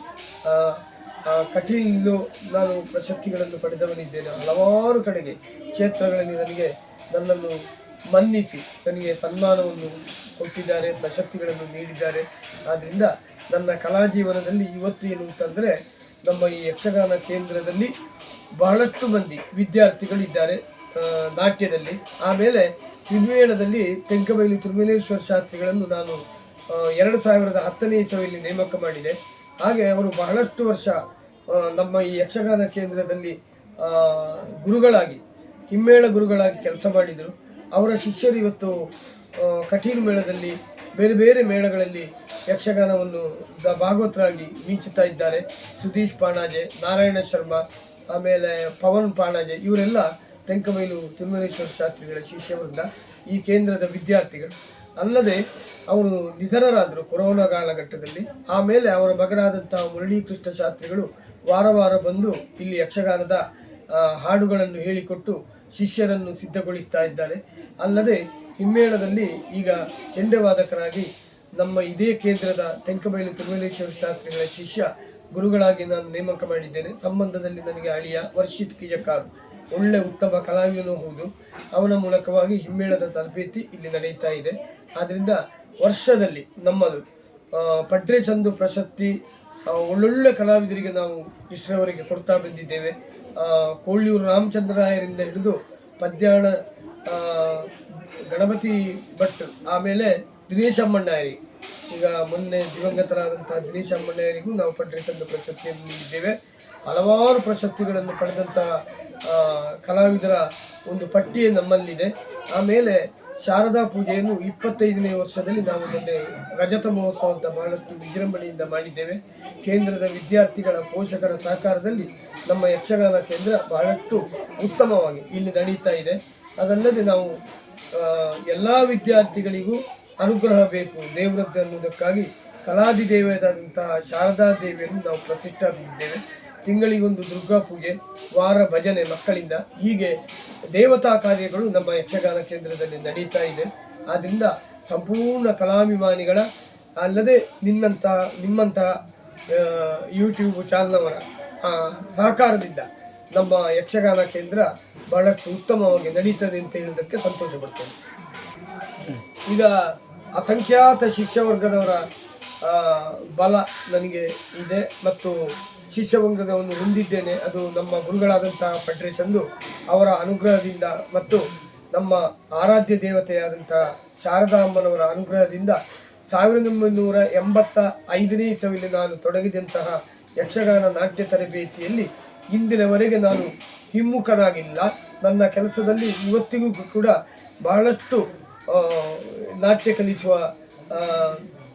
ಕಟೀಲು ನಾನು ಪ್ರಶಸ್ತಿಗಳನ್ನು ಪಡೆದವನಿದ್ದೇನೆ. ಹಲವಾರು ಕಡೆಗೆ ಕ್ಷೇತ್ರಗಳಲ್ಲಿ ನನ್ನನ್ನು ಮನ್ನಿಸಿ ನನಗೆ ಸನ್ಮಾನವನ್ನು ಕೊಟ್ಟಿದ್ದಾರೆ, ಪ್ರಶಸ್ತಿಗಳನ್ನು ನೀಡಿದ್ದಾರೆ. ಆದ್ದರಿಂದ ನನ್ನ ಕಲಾ ಜೀವನದಲ್ಲಿ ಇವತ್ತು ಏನು ಅಂತಂದರೆ, ನಮ್ಮ ಈ ಯಕ್ಷಗಾನ ಕೇಂದ್ರದಲ್ಲಿ ಬಹಳಷ್ಟು ಮಂದಿ ವಿದ್ಯಾರ್ಥಿಗಳಿದ್ದಾರೆ ನಾಟ್ಯದಲ್ಲಿ. ಆಮೇಲೆ ಹಿಮ್ಮೇಳದಲ್ಲಿ ತೆಂಕಬೈಲು ತಿರುಮಲೇಶ್ವರ ಶಾಸ್ತ್ರಿಗಳನ್ನು ನಾನು 2010ನೇ ಇಸವಿಯಲ್ಲಿ ನೇಮಕ ಮಾಡಿದೆ. ಹಾಗೆ ಅವರು ಬಹಳಷ್ಟು ವರ್ಷ ನಮ್ಮ ಈ ಯಕ್ಷಗಾನ ಕೇಂದ್ರದಲ್ಲಿ ಗುರುಗಳಾಗಿ, ಹಿಮ್ಮೇಳ ಗುರುಗಳಾಗಿ ಕೆಲಸ ಮಾಡಿದರು. ಅವರ ಶಿಷ್ಯರು ಇವತ್ತು ಕಟೀಲು ಮೇಳದಲ್ಲಿ, ಬೇರೆ ಬೇರೆ ಮೇಳಗಳಲ್ಲಿ ಯಕ್ಷಗಾನವನ್ನು ಭಾಗವತರಾಗಿ ಮಿಂಚುತ್ತಾ ಇದ್ದಾರೆ. ಸುಧೀಶ್ ಪಾಣಾಜೆ, ನಾರಾಯಣ ಶರ್ಮಾ, ಆಮೇಲೆ ಪವನ್ ಪಾಣಾಜೆ, ಇವರೆಲ್ಲ ತೆಂಕಬೈಲು ತಿರುಮಲೇಶ್ವರ ಶಾಸ್ತ್ರಿಗಳ ಶಿಷ್ಯವೃಂದ, ಈ ಕೇಂದ್ರದ ವಿದ್ಯಾರ್ಥಿಗಳು. ಅಲ್ಲದೆ ಅವರು ನಿಧನರಾದರು ಕೊರೋನಾ ಕಾಲಘಟ್ಟದಲ್ಲಿ. ಆಮೇಲೆ ಅವರ ಮಗನಾದಂತಹ ಮುರಳೀಕೃಷ್ಣ ಶಾಸ್ತ್ರಿಗಳು ವಾರ ವಾರ ಬಂದು ಇಲ್ಲಿ ಯಕ್ಷಗಾನದ ಹಾಡುಗಳನ್ನು ಹೇಳಿಕೊಟ್ಟು ಶಿಷ್ಯರನ್ನು ಸಿದ್ಧಗೊಳಿಸ್ತಾ ಇದ್ದಾರೆ. ಅಲ್ಲದೆ ಹಿಮ್ಮೇಳದಲ್ಲಿ ಈಗ ಚೆಂಡೆವಾದಕರಾಗಿ ನಮ್ಮ ಇದೇ ಕೇಂದ್ರದ ತೆಂಕಬೈಲು ತಿರುಮಲೇಶ್ವರ ಶಾಸ್ತ್ರಿಗಳ ಶಿಷ್ಯ ಗುರುಗಳಾಗಿ ನಾನು ನೇಮಕ ಮಾಡಿದ್ದೇನೆ. ಸಂಬಂಧದಲ್ಲಿ ನನಗೆ ಅಳಿಯ ವರ್ಷಿತ್ ಕಿಜಕಾರು, ಒಳ್ಳೆ ಉತ್ತಮ ಕಲಾವಿದನೂ ಹೌದು. ಅವನ ಮೂಲಕವಾಗಿ ಹಿಮ್ಮೇಳದ ತರಬೇತಿ ಇಲ್ಲಿ ನಡೆಯುತ್ತಾ ಇದೆ. ಆದ್ದರಿಂದ ವರ್ಷದಲ್ಲಿ ನಮ್ಮದು ಪಡ್ರೆ ಚಂದು ಪ್ರಶಸ್ತಿ ಒಳ್ಳೊಳ್ಳೆ ಕಲಾವಿದರಿಗೆ ನಾವು ಇಷ್ಟರವರೆಗೆ ಕೊಡ್ತಾ ಬಂದಿದ್ದೇವೆ. ಕೋಳ್ಯೂರು ರಾಮಚಂದ್ರಾಯರಿಂದ ಹಿಡಿದು ಪದ್ಯಾಣ ಗಣಪತಿ ಭಟ್, ಆಮೇಲೆ ದಿನೇಶ್ ಅಮ್ಮಣ್ಣಾಯರಿ, ಈಗ ಮೊನ್ನೆ ದಿವಂಗತರಾದಂತಹ ದಿನೇಶ್ ಅಮ್ಮಣ್ಣಾಯರಿಗೂ ನಾವು ಪಡ್ರೆ ಚಂದು ಪ್ರಶಸ್ತಿಯನ್ನು ನೀಡಿದ್ದೇವೆ. ಹಲವಾರು ಪ್ರಶಸ್ತಿಗಳನ್ನು ಪಡೆದಂತಹ ಕಲಾವಿದರ ಒಂದು ಪಟ್ಟಿಯೇ ನಮ್ಮಲ್ಲಿದೆ. ಆಮೇಲೆ ಶಾರದಾ ಪೂಜೆಯನ್ನು 25ನೇ ವರ್ಷದಲ್ಲಿ ನಾವು ಮೊನ್ನೆ ರಜತ ಮಹೋತ್ಸವ ಅಂತ ಬಹಳಷ್ಟು ವಿಜೃಂಭಣೆಯಿಂದ ಮಾಡಿದ್ದೇವೆ. ಕೇಂದ್ರದ ವಿದ್ಯಾರ್ಥಿಗಳ ಪೋಷಕರ ಸಹಕಾರದಲ್ಲಿ ನಮ್ಮ ಯಕ್ಷಗಾನ ಕೇಂದ್ರ ಬಹಳಷ್ಟು ಉತ್ತಮವಾಗಿ ಇಲ್ಲಿ ನಡೀತಾ ಇದೆ. ಅದಲ್ಲದೆ ನಾವು ಎಲ್ಲ ವಿದ್ಯಾರ್ಥಿಗಳಿಗೂ ಅನುಗ್ರಹ ಬೇಕು ದೇವರದ್ದು ಅನ್ನುವುದಕ್ಕಾಗಿ ಕಲಾಧಿದೇವಿಯಾದಂತಹ ಶಾರದಾ ದೇವಿಯನ್ನು ನಾವು ಪ್ರತಿಷ್ಠಾಪಿಸಿದ್ದೇವೆ. ತಿಂಗಳಿಗೊಂದು ದುರ್ಗಾ ಪೂಜೆ, ವಾರ ಭಜನೆ ಮಕ್ಕಳಿಂದ, ಹೀಗೆ ದೇವತಾ ಕಾರ್ಯಗಳು ನಮ್ಮ ಯಕ್ಷಗಾನ ಕೇಂದ್ರದಲ್ಲಿ ನಡೀತಾ ಇದೆ. ಆದ್ದರಿಂದ ಸಂಪೂರ್ಣ ಕಲಾಭಿಮಾನಿಗಳ ಅಲ್ಲದೆ ನಿಮ್ಮಂತಹ ಯೂಟ್ಯೂಬ್ ಚಾನಲ್ನವರ ಸಹಕಾರದಿಂದ ನಮ್ಮ ಯಕ್ಷಗಾನ ಕೇಂದ್ರ ಬಹಳಷ್ಟು ಉತ್ತಮವಾಗಿ ನಡೀತದೆ ಅಂತ ಹೇಳೋದಕ್ಕೆ ಸಂತೋಷ ಪಡ್ತೇನೆ. ಈಗ ಅಸಂಖ್ಯಾತ ಶಿಷ್ಯವರ್ಗದವರ ಬಲ ನನಗೆ ಇದೆ ಮತ್ತು ಶಿಷ್ಯವರ್ಗದವನ್ನು ಹೊಂದಿದ್ದೇನೆ. ಅದು ನಮ್ಮ ಗುರುಗಳಾದಂತಹ ಪಡ್ರೆ ಚಂದು ಅವರ ಅನುಗ್ರಹದಿಂದ ಮತ್ತು ನಮ್ಮ ಆರಾಧ್ಯ ದೇವತೆಯಾದಂತಹ ಶಾರದಾ ಅಮ್ಮನವರ ಅನುಗ್ರಹದಿಂದ 1985ನೇ ಇಸವಿಯಲ್ಲಿ ನಾನು ತೊಡಗಿದಂತಹ ಯಕ್ಷಗಾನ ನಾಟ್ಯ ತರಬೇತಿಯಲ್ಲಿ ಇಂದಿನವರೆಗೆ ನಾನು ಹಿಮ್ಮುಖನಾಗಿಲ್ಲ. ನನ್ನ ಕೆಲಸದಲ್ಲಿ ಇವತ್ತಿಗೂ ಕೂಡ ಬಹಳಷ್ಟು ನಾಟ್ಯ ಕಲಿಸುವ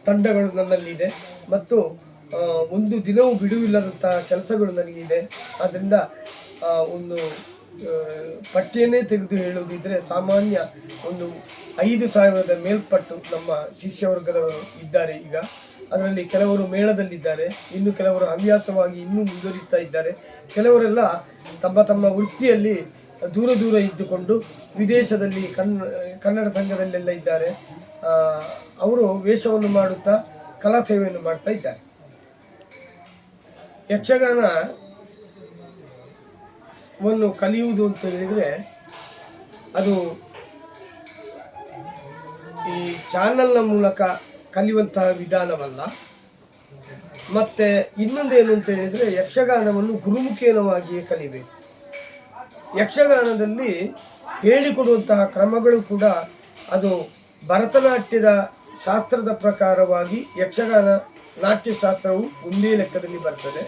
ತಂಡಗಳು ನನ್ನಲ್ಲಿದೆ ಮತ್ತು ಒಂದು ದಿನವೂ ಬಿಡುವಿಲ್ಲದಂತಹ ಕೆಲಸಗಳು ನನಗಿದೆ. ಆದ್ದರಿಂದ ಒಂದು ಪಟ್ಟಿಯನ್ನೇ ತೆಗೆದು ಹೇಳುವುದಿದ್ರೆ ಸಾಮಾನ್ಯ ಒಂದು 5,000 ಮೇಲ್ಪಟ್ಟು ನಮ್ಮ ಶಿಷ್ಯವರ್ಗದವರು ಇದ್ದಾರೆ. ಈಗ ಅದರಲ್ಲಿ ಕೆಲವರು ಮೇಳದಲ್ಲಿದ್ದಾರೆ, ಇನ್ನು ಕೆಲವರು ಹವ್ಯಾಸವಾಗಿ ಇನ್ನೂ ಮುಂದುವರಿಸ್ತಾ ಇದ್ದಾರೆ. ಕೆಲವರೆಲ್ಲ ತಮ್ಮ ತಮ್ಮ ವೃತ್ತಿಯಲ್ಲಿ ದೂರ ದೂರ ಇದ್ದುಕೊಂಡು ವಿದೇಶದಲ್ಲಿ ಕನ್ನಡ ಸಂಘದಲ್ಲೆಲ್ಲ ಇದ್ದಾರೆ. ಅವರು ವೇಷವನ್ನು ಮಾಡುತ್ತಾ ಕಲಾ ಸೇವೆಯನ್ನು ಮಾಡ್ತಾ ಇದ್ದಾರೆ. ಯಕ್ಷಗಾನವನ್ನು ಕಲಿಯುವುದು ಅಂತ ಹೇಳಿದರೆ ಅದು ಈ ಚಾನಲ್ನ ಮೂಲಕ ಕಲಿಯುವಂತಹ ವಿಧಾನವಲ್ಲ. ಮತ್ತು ಇನ್ನೊಂದೇನು ಅಂತ ಹೇಳಿದರೆ ಯಕ್ಷಗಾನವನ್ನು ಗುರುಮುಖೇನವಾಗಿಯೇ ಕಲಿಬೇಕು. ಯಕ್ಷಗಾನದಲ್ಲಿ ಹೇಳಿಕೊಡುವಂತಹ ಕ್ರಮಗಳು ಕೂಡ ಅದು ಭರತನಾಟ್ಯದ ಶಾಸ್ತ್ರದ ಪ್ರಕಾರವಾಗಿ ಯಕ್ಷಗಾನ ನಾಟ್ಯಶಾಸ್ತ್ರವು ಒಂದೇ ಲೆಕ್ಕದಲ್ಲಿ ಬರ್ತದೆ.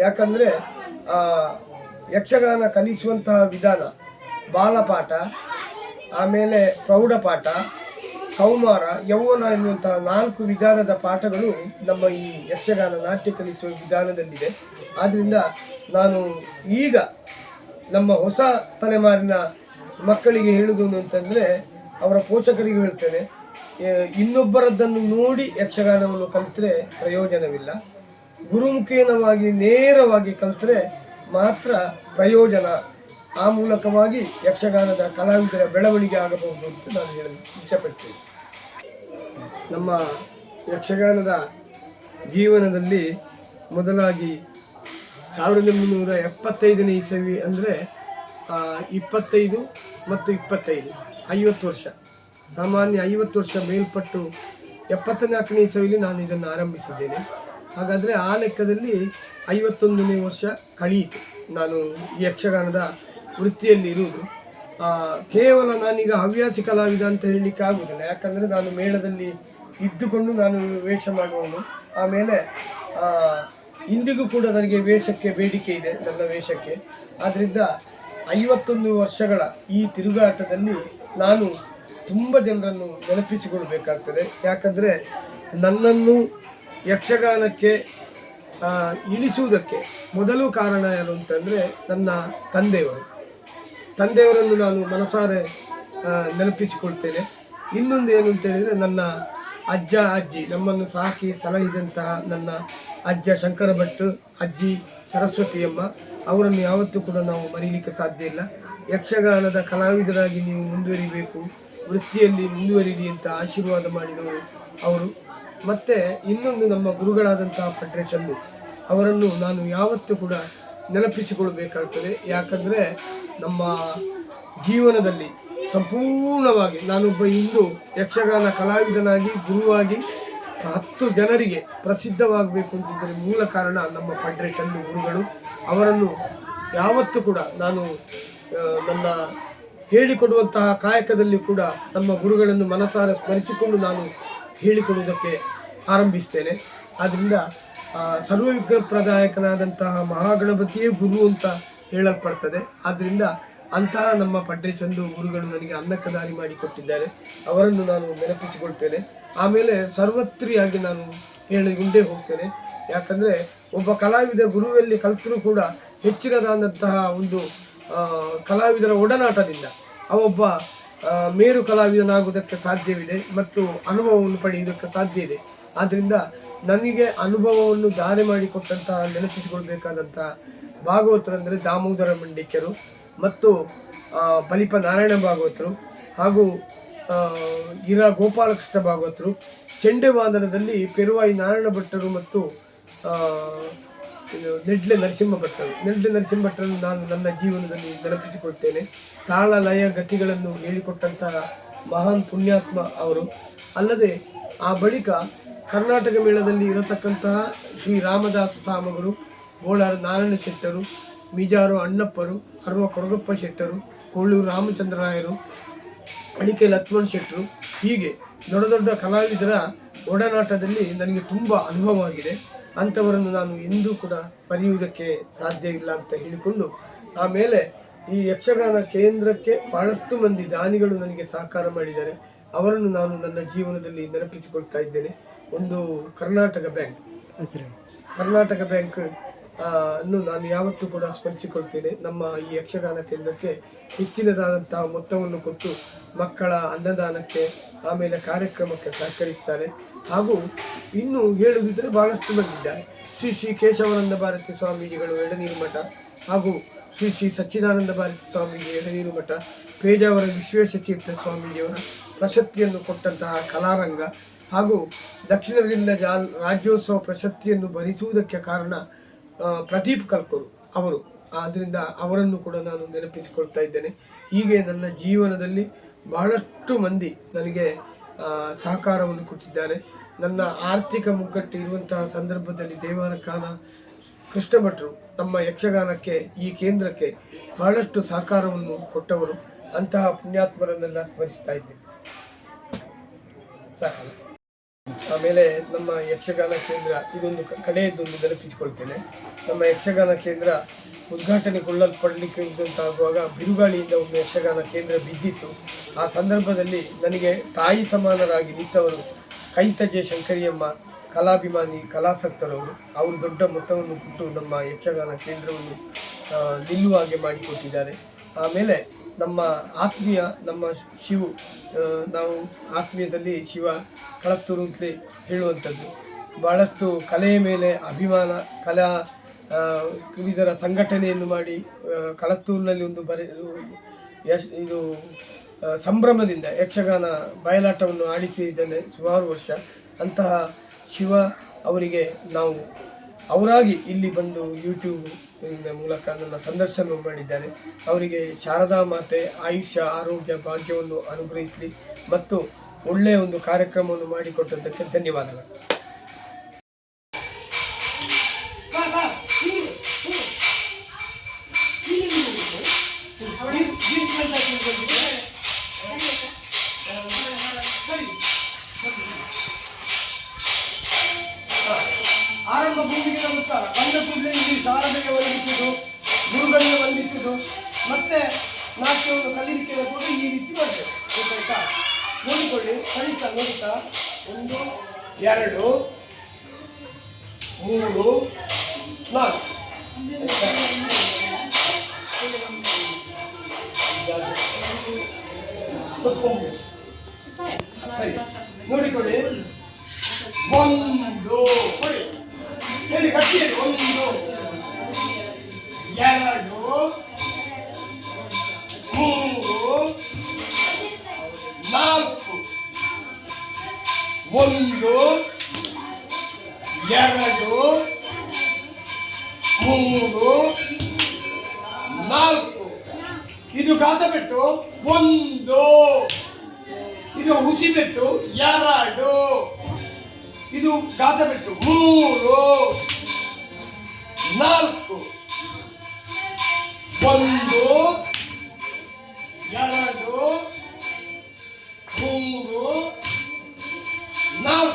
ಯಾಕಂದರೆ ಯಕ್ಷಗಾನ ಕಲಿಸುವಂತಹ ವಿಧಾನ ಬಾಲಪಾಠ, ಆಮೇಲೆ ಪ್ರೌಢಪಾಠ, ಕೌಮಾರ, ಯೌವನ ಎನ್ನುವಂತಹ 4 ವಿಧಾನದ ಪಾಠಗಳು ನಮ್ಮ ಈ ಯಕ್ಷಗಾನ ನಾಟ್ಯ ಕಲಿಸುವ ವಿಧಾನದಲ್ಲಿದೆ. ಆದ್ದರಿಂದ ನಾನು ಈಗ ನಮ್ಮ ಹೊಸ ತಲೆಮಾರಿನ ಮಕ್ಕಳಿಗೆ ಹೇಳುವುದು ಅಂತಂದರೆ, ಅವರ ಪೋಷಕರಿಗೆ ಹೇಳ್ತೇನೆ, ಇನ್ನೊಬ್ಬರದ್ದನ್ನು ನೋಡಿ ಯಕ್ಷಗಾನವನ್ನು ಕಲಿತರೆ ಪ್ರಯೋಜನವಿಲ್ಲ. ಗುರುಮುಖೇನವಾಗಿ ನೇರವಾಗಿ ಕಲಿತರೆ ಮಾತ್ರ ಪ್ರಯೋಜನ. ಆ ಮೂಲಕವಾಗಿ ಯಕ್ಷಗಾನದ ಕಲಾವಿದರ ಬೆಳವಣಿಗೆ ಆಗಬಹುದು ಅಂತ ನಾನು ಹೇಳಲು ಇಚ್ಛೆಪಡ್ತೇನೆ. ನಮ್ಮ ಯಕ್ಷಗಾನದ ಜೀವನದಲ್ಲಿ ಮೊದಲಾಗಿ 1975ನೇ ಇಸವಿ ಅಂದರೆ 25 ಮತ್ತು 25 50 ವರ್ಷ ಸಾಮಾನ್ಯ 50 ವರ್ಷ ಮೇಲ್ಪಟ್ಟು 74ನೇ ಇಸವಿಯಲ್ಲಿ ನಾನು ಇದನ್ನು ಆರಂಭಿಸಿದ್ದೇನೆ. ಹಾಗಾದರೆ ಆ ಲೆಕ್ಕದಲ್ಲಿ 51ನೇ ವರ್ಷ ಕಳೆಯಿತು ನಾನು ಈ ಯಕ್ಷಗಾನದ ವೃತ್ತಿಯಲ್ಲಿ ಇರುವುದು. ಕೇವಲ ನಾನೀಗ ಹವ್ಯಾಸಿ ಕಲಾವಿದ ಅಂತ ಹೇಳಲಿಕ್ಕೆ ಆಗುವುದಿಲ್ಲ, ಯಾಕಂದರೆ ನಾನು ಮೇಳದಲ್ಲಿ ಇದ್ದುಕೊಂಡು ನಾನು ವೇಷ ಮಾಡುವವನು. ಆಮೇಲೆ ಇಂದಿಗೂ ಕೂಡ ನನಗೆ ವೇಷಕ್ಕೆ ಬೇಡಿಕೆ ಇದೆ, ನನ್ನ ವೇಷಕ್ಕೆ. ಆದ್ದರಿಂದ 51 ವರ್ಷಗಳ ಈ ತಿರುಗಾಟದಲ್ಲಿ ನಾನು ತುಂಬ ಜನರನ್ನು ನೆನಪಿಸಿಕೊಳ್ಬೇಕಾಗ್ತದೆ. ಯಾಕಂದರೆ ನನ್ನನ್ನು ಯಕ್ಷಗಾನಕ್ಕೆ ಇಳಿಸುವುದಕ್ಕೆ ಮೊದಲು ಕಾರಣ ಯಾರು ಅಂತಂದರೆ ನನ್ನ ತಂದೆಯವರನ್ನು ನಾನು ಮನಸಾರೆ ನೆನಪಿಸಿಕೊಳ್ತೇನೆ. ಇನ್ನೊಂದು ಏನು ಅಂತ ಹೇಳಿದರೆ ನನ್ನ ಅಜ್ಜ ಅಜ್ಜಿ, ನಮ್ಮನ್ನು ಸಾಕಿ ಸಲಹಿದಂತಹ ನನ್ನ ಅಜ್ಜ ಶಂಕರ ಭಟ್, ಅಜ್ಜಿ ಸರಸ್ವತಿಯಮ್ಮ, ಅವರನ್ನು ಯಾವತ್ತೂ ಕೂಡ ನಾವು ಮರೀಲಿಕ್ಕೆ ಸಾಧ್ಯ ಇಲ್ಲ. ಯಕ್ಷಗಾನದ ಕಲಾವಿದರಾಗಿ ನೀವು ಮುಂದುವರಿಬೇಕು, ವೃತ್ತಿಯಲ್ಲಿ ಮುಂದುವರಿರಿ ಅಂತ ಆಶೀರ್ವಾದ ಮಾಡಿದವರು ಅವರು. ಮತ್ತು ಇನ್ನೊಂದು ನಮ್ಮ ಗುರುಗಳಾದಂತಹ ಫೆಡರೇಷನ್ನು, ಅವರನ್ನು ನಾನು ಯಾವತ್ತೂ ಕೂಡ ನೆನಪಿಸಿಕೊಳ್ಬೇಕಾಗ್ತದೆ. ಯಾಕಂದರೆ ನಮ್ಮ ಜೀವನದಲ್ಲಿ ಸಂಪೂರ್ಣವಾಗಿ ನಾನೊಬ್ಬ ಇಂದು ಯಕ್ಷಗಾನ ಕಲಾವಿದನಾಗಿ ಗುರುವಾಗಿ 10 ಜನರಿಗೆ ಪ್ರಸಿದ್ಧವಾಗಬೇಕು ಅಂತಿದ್ದರೆ ಮೂಲ ಕಾರಣ ನಮ್ಮ ಫೆಡರೇಷನ್ ಗುರುಗಳು. ಅವರನ್ನು ಯಾವತ್ತೂ ಕೂಡ ನಾನು ನನ್ನ ಹೇಳಿಕೊಡುವಂತಹ ಕಾಯಕದಲ್ಲಿ ಕೂಡ ನಮ್ಮ ಗುರುಗಳನ್ನು ಮನಸಾರ ಸ್ಮರಿಸಿಕೊಂಡು ನಾನು ಹೇಳಿಕೊಡುವುದಕ್ಕೆ ಆರಂಭಿಸ್ತೇನೆ. ಆದ್ದರಿಂದ ಸರ್ವವಿಘ್ನಪ್ರದಾಯಕನಾದಂತಹ ಮಹಾಗಣಪತಿಯೇ ಗುರು ಅಂತ ಹೇಳಲ್ಪಡ್ತದೆ. ಆದ್ದರಿಂದ ಅಂತಹ ನಮ್ಮ ಫೆಡರೇಷನ್ದು ಗುರುಗಳು ನನಗೆ ಅನ್ನಕ್ಕೆ ದಾರಿ ಮಾಡಿಕೊಟ್ಟಿದ್ದಾರೆ, ಅವರನ್ನು ನಾನು ನೆನಪಿಸಿಕೊಳ್ತೇನೆ. ಆಮೇಲೆ ಸರ್ವತ್ರಿಯಾಗಿ ನಾನು ಹೇಳಿಕೊಂಡೇ ಹೋಗ್ತೇನೆ. ಯಾಕಂದರೆ ಒಬ್ಬ ಕಲಾವಿದ ಗುರುವಲ್ಲಿ ಕಲಿತರೂ ಕೂಡ ಹೆಚ್ಚಿನದಾದಂತಹ ಒಂದು ಕಲಾವಿದರ ಒಡನಾಟದಿಂದ ಅವೊಬ್ಬ ಮೇರು ಕಲಾವಿದನಾಗುವುದಕ್ಕೆ ಸಾಧ್ಯವಿದೆ ಮತ್ತು ಅನುಭವವನ್ನು ಪಡೆಯುವುದಕ್ಕೆ ಸಾಧ್ಯ ಇದೆ. ಆದ್ದರಿಂದ ನನಗೆ ಅನುಭವವನ್ನು ದಾರಿ ಮಾಡಿಕೊಟ್ಟಂತಹ ನೆನಪಿಸಿಕೊಳ್ಬೇಕಾದಂತಹ ಭಾಗವತರಂದರೆ ದಾಮೋದರ ಮಂಡಿಕ್ಯರು ಮತ್ತು ಬಲಿಪ ನಾರಾಯಣ ಭಾಗವತರು ಹಾಗೂ ಗೋಪಾಲಕೃಷ್ಣ ಭಾಗವತರು. ಚೆಂಡೆವಾದನದಲ್ಲಿ ಪೆರುವಾಯಿ ನಾರಾಯಣ ಭಟ್ಟರು ಮತ್ತು ನೆಡ್ಲೆ ನರಸಿಂಹ ಭಟ್ಟರನ್ನು ನಾನು ನನ್ನ ಜೀವನದಲ್ಲಿ ನೆನಪಿಸಿಕೊಳ್ತೇನೆ. ತಾಳ ಲಯ ಗತಿಗಳನ್ನು ಹೇಳಿಕೊಟ್ಟಂತಹ ಮಹಾನ್ ಪುಣ್ಯಾತ್ಮ ಅವರು. ಅಲ್ಲದೆ ಆ ಬಳಿಕ ಕರ್ನಾಟಕ ಮೇಳದಲ್ಲಿ ಇರತಕ್ಕಂತಹ ಶ್ರೀ ರಾಮದಾಸ ಸಾಮಗರು, ಬೋಳಾರ ನಾರಾಯಣ ಶೆಟ್ಟರು, ಮಿಜಾರು ಅಣ್ಣಪ್ಪರು, ಅರ್ವ ಕೊರಗಪ್ಪ ಶೆಟ್ಟರು, ಕೊಳ್ಳೂರು ರಾಮಚಂದ್ರರಾಯರು, ಅಡಿಕೆ ಲಕ್ಷ್ಮಣ್ ಶೆಟ್ಟರು, ಹೀಗೆ ದೊಡ್ಡ ದೊಡ್ಡ ಕಲಾವಿದರ ಒಡನಾಟದಲ್ಲಿ ನನಗೆ ತುಂಬ ಅನುಭವವಾಗಿದೆ. ಅಂಥವರನ್ನು ನಾನು ಎಂದೂ ಕೂಡ ಮರೆಯುವುದಕ್ಕೆ ಸಾಧ್ಯ ಇಲ್ಲ ಅಂತ ಹೇಳಿಕೊಂಡು, ಆಮೇಲೆ ಈ ಯಕ್ಷಗಾನ ಕೇಂದ್ರಕ್ಕೆ ಬಹಳಷ್ಟು ಮಂದಿ ದಾನಿಗಳು ನನಗೆ ಸಹಕಾರ ಮಾಡಿದ್ದಾರೆ. ಅವರನ್ನು ನಾನು ನನ್ನ ಜೀವನದಲ್ಲಿ ನೆನಪಿಸಿಕೊಳ್ತಾ ಇದ್ದೇನೆ. ಒಂದು ಕರ್ನಾಟಕ ಬ್ಯಾಂಕ್ ಅನ್ನು ನಾನು ಯಾವತ್ತೂ ಕೂಡ ಸ್ಮರಿಸಿಕೊಳ್ತೇನೆ. ನಮ್ಮ ಈ ಯಕ್ಷಗಾನ ಕೇಂದ್ರಕ್ಕೆ ಹೆಚ್ಚಿನದಾದಂತಹ ಮೊತ್ತವನ್ನು ಕೊಟ್ಟು ಮಕ್ಕಳ ಅನ್ನದಾನಕ್ಕೆ ಆಮೇಲೆ ಕಾರ್ಯಕ್ರಮಕ್ಕೆ ಸಹಕರಿಸ್ತಾರೆ. ಹಾಗೂ ಇನ್ನೂ ಹೇಳುವುದಿದ್ದರೆ ಬಹಳಷ್ಟು ಬಂದಿದ್ದಾರೆ. ಶ್ರೀ ಶ್ರೀ ಕೇಶವಾನಂದ ಭಾರತಿ ಸ್ವಾಮೀಜಿಗಳು ಎಳನೀರು ಮಠ ಹಾಗೂ ಶ್ರೀ ಶ್ರೀ ಸಚ್ಚಿದಾನಂದ ಭಾರತಿ ಸ್ವಾಮೀಜಿ ಎಳನೀರು ಮಠ, ಪೇಜಾವರ ವಿಶ್ವೇಶತೀರ್ಥ ಸ್ವಾಮೀಜಿಯವರ ಪ್ರಶಸ್ತಿಯನ್ನು ಕೊಟ್ಟಂತಹ ಕಲಾರಂಗ ಹಾಗೂ ದಕ್ಷಿಣ ಕನ್ನಡ ರಾಜ್ಯೋತ್ಸವ ಪ್ರಶಸ್ತಿಯನ್ನು ಭರಿಸುವುದಕ್ಕೆ ಕಾರಣ ಪ್ರದೀಪ್ ಕಲ್ಕೂರು ಅವರು. ಆದ್ದರಿಂದ ಅವರನ್ನು ಕೂಡ ನಾನು ನೆನಪಿಸಿಕೊಳ್ತಾ ಇದ್ದೇನೆ. ಹೀಗೆ ನನ್ನ ಜೀವನದಲ್ಲಿ ಬಹಳಷ್ಟು ಮಂದಿ ನನಗೆ ಸಹಕಾರವನ್ನು ಕೊಟ್ಟಿದ್ದಾರೆ. ನನ್ನ ಆರ್ಥಿಕ ಮುಗ್ಗಟ್ಟು ಇರುವಂತಹ ಸಂದರ್ಭದಲ್ಲಿ ದೇವಾನ ಖಾನ ಕೃಷ್ಣ ಭಟ್ರು ನಮ್ಮ ಯಕ್ಷಗಾನಕ್ಕೆ, ಈ ಕೇಂದ್ರಕ್ಕೆ ಬಹಳಷ್ಟು ಸಹಕಾರವನ್ನು ಕೊಟ್ಟವರು. ಅಂತಹ ಪುಣ್ಯಾತ್ಮರನ್ನೆಲ್ಲ ಸ್ಮರಿಸ್ತಾ ಇದ್ದೇನೆ. ಸಾಕಲ್ಲ. ಆಮೇಲೆ ನಮ್ಮ ಯಕ್ಷಗಾನ ಕೇಂದ್ರ ಇದೊಂದು ಕಡೆಯದ್ದೊಂದು ನೆನಪಿಸಿಕೊಳ್ತೇನೆ. ನಮ್ಮ ಯಕ್ಷಗಾನ ಕೇಂದ್ರ ಉದ್ಘಾಟನೆಗೊಳ್ಳಲ್ಪಡಲಿಕ್ಕೆ ಇದ್ದಂತಾಗುವಾಗ ಬಿರುಗಾಳಿಯಿಂದ ಒಂದು ಯಕ್ಷಗಾನ ಕೇಂದ್ರ ಬಿದ್ದಿತ್ತು. ಆ ಸಂದರ್ಭದಲ್ಲಿ ನನಗೆ ತಾಯಿ ಸಮಾನರಾಗಿ ನಿಂತವರು ಕೈಂತ ಜೆ ಶಂಕರಿಯಮ್ಮ, ಕಲಾಭಿಮಾನಿ ಕಲಾಸಕ್ತರವರು. ಅವರು ದೊಡ್ಡ ಮೊತ್ತವನ್ನು ಕೊಟ್ಟು ನಮ್ಮ ಯಕ್ಷಗಾನ ಕೇಂದ್ರವನ್ನು ನಿಲ್ಲುವ ಹಾಗೆ ಮಾಡಿಕೊಟ್ಟಿದ್ದಾರೆ. ಆಮೇಲೆ ನಮ್ಮ ಆತ್ಮೀಯ ನಮ್ಮ ಶಿವು, ನಾವು ಆತ್ಮೀಯದಲ್ಲಿ ಶಿವ ಕಳತ್ತೂರು ಅಂತಲೇ ಹೇಳುವಂಥದ್ದು. ಭಾಳಷ್ಟು ಕಲೆಯ ಮೇಲೆ ಅಭಿಮಾನ, ಇದರ ಸಂಘಟನೆಯನ್ನು ಮಾಡಿ ಕಳತ್ತೂರಿನಲ್ಲಿ ಒಂದು ಇದು ಸಂಭ್ರಮದಿಂದ ಯಕ್ಷಗಾನ ಬಯಲಾಟವನ್ನು ಆಡಿಸಿದ್ದೇನೆ ಸುಮಾರು ವರ್ಷ. ಅಂತಹ ಶಿವ ಅವರಿಗೆ ನಾವು ಅವರಾಗಿ ಇಲ್ಲಿ ಬಂದು ಯೂಟ್ಯೂಬ್ ಮೂಲಕ ನನ್ನ ಸಂದರ್ಶನ ಮಾಡಿದ್ದಾರೆ. ಅವರಿಗೆ ಶಾರದಾ ಮಾತೆ ಆಯುಷ್ಯ ಆರೋಗ್ಯ ಭಾಗ್ಯವನ್ನು ಅನುಗ್ರಹಿಸಲಿ ಮತ್ತು ಒಳ್ಳೆಯ ಒಂದು ಕಾರ್ಯಕ್ರಮವನ್ನು ಮಾಡಿಕೊಟ್ಟದ್ದಕ್ಕೆ ಧನ್ಯವಾದಗಳು. ಆರಂಭ ಭೂಮಿಗೆ ನಮಸ್ಕಾರ. ಬಂದ ಕೂಡಲೇ ಇಲ್ಲಿ ಶಾರದೆಗೆ ವಂದಿಸುವುದು, ಗುರುಗಳಿಗೆ ವಂದಿಸುವುದು, ಮತ್ತೆ ನಾಟ್ಯವನ್ನು ಕಲಿಲಿಕ್ಕೆ ಕೂಡ ಈ ರೀತಿ ಮಾಡಬೇಕು. ಗೊತ್ತಾಯ್ತಾ? ನೋಡಿಕೊಳ್ಳಿ, ಕಲಿತಾ ನೋಡ್ತಾ 1 2 3 4 ಸ್ವಲ್ಪ ಸರಿ ನೋಡಿಕೊಳ್ಳಿ. 1 ಹೇಳಿ ಗಟ್ಟಿ ಹೇಳಿ. 1 2 3 4 1 2 3 4 ಇದು ಗಾತ ಬಿಟ್ಟು 1, ಇದು ಹುಸಿ ಬಿಟ್ಟು 2, ಇದು ಗಾತ ಬಿಟ್ಟು 3 4 1 2 3 4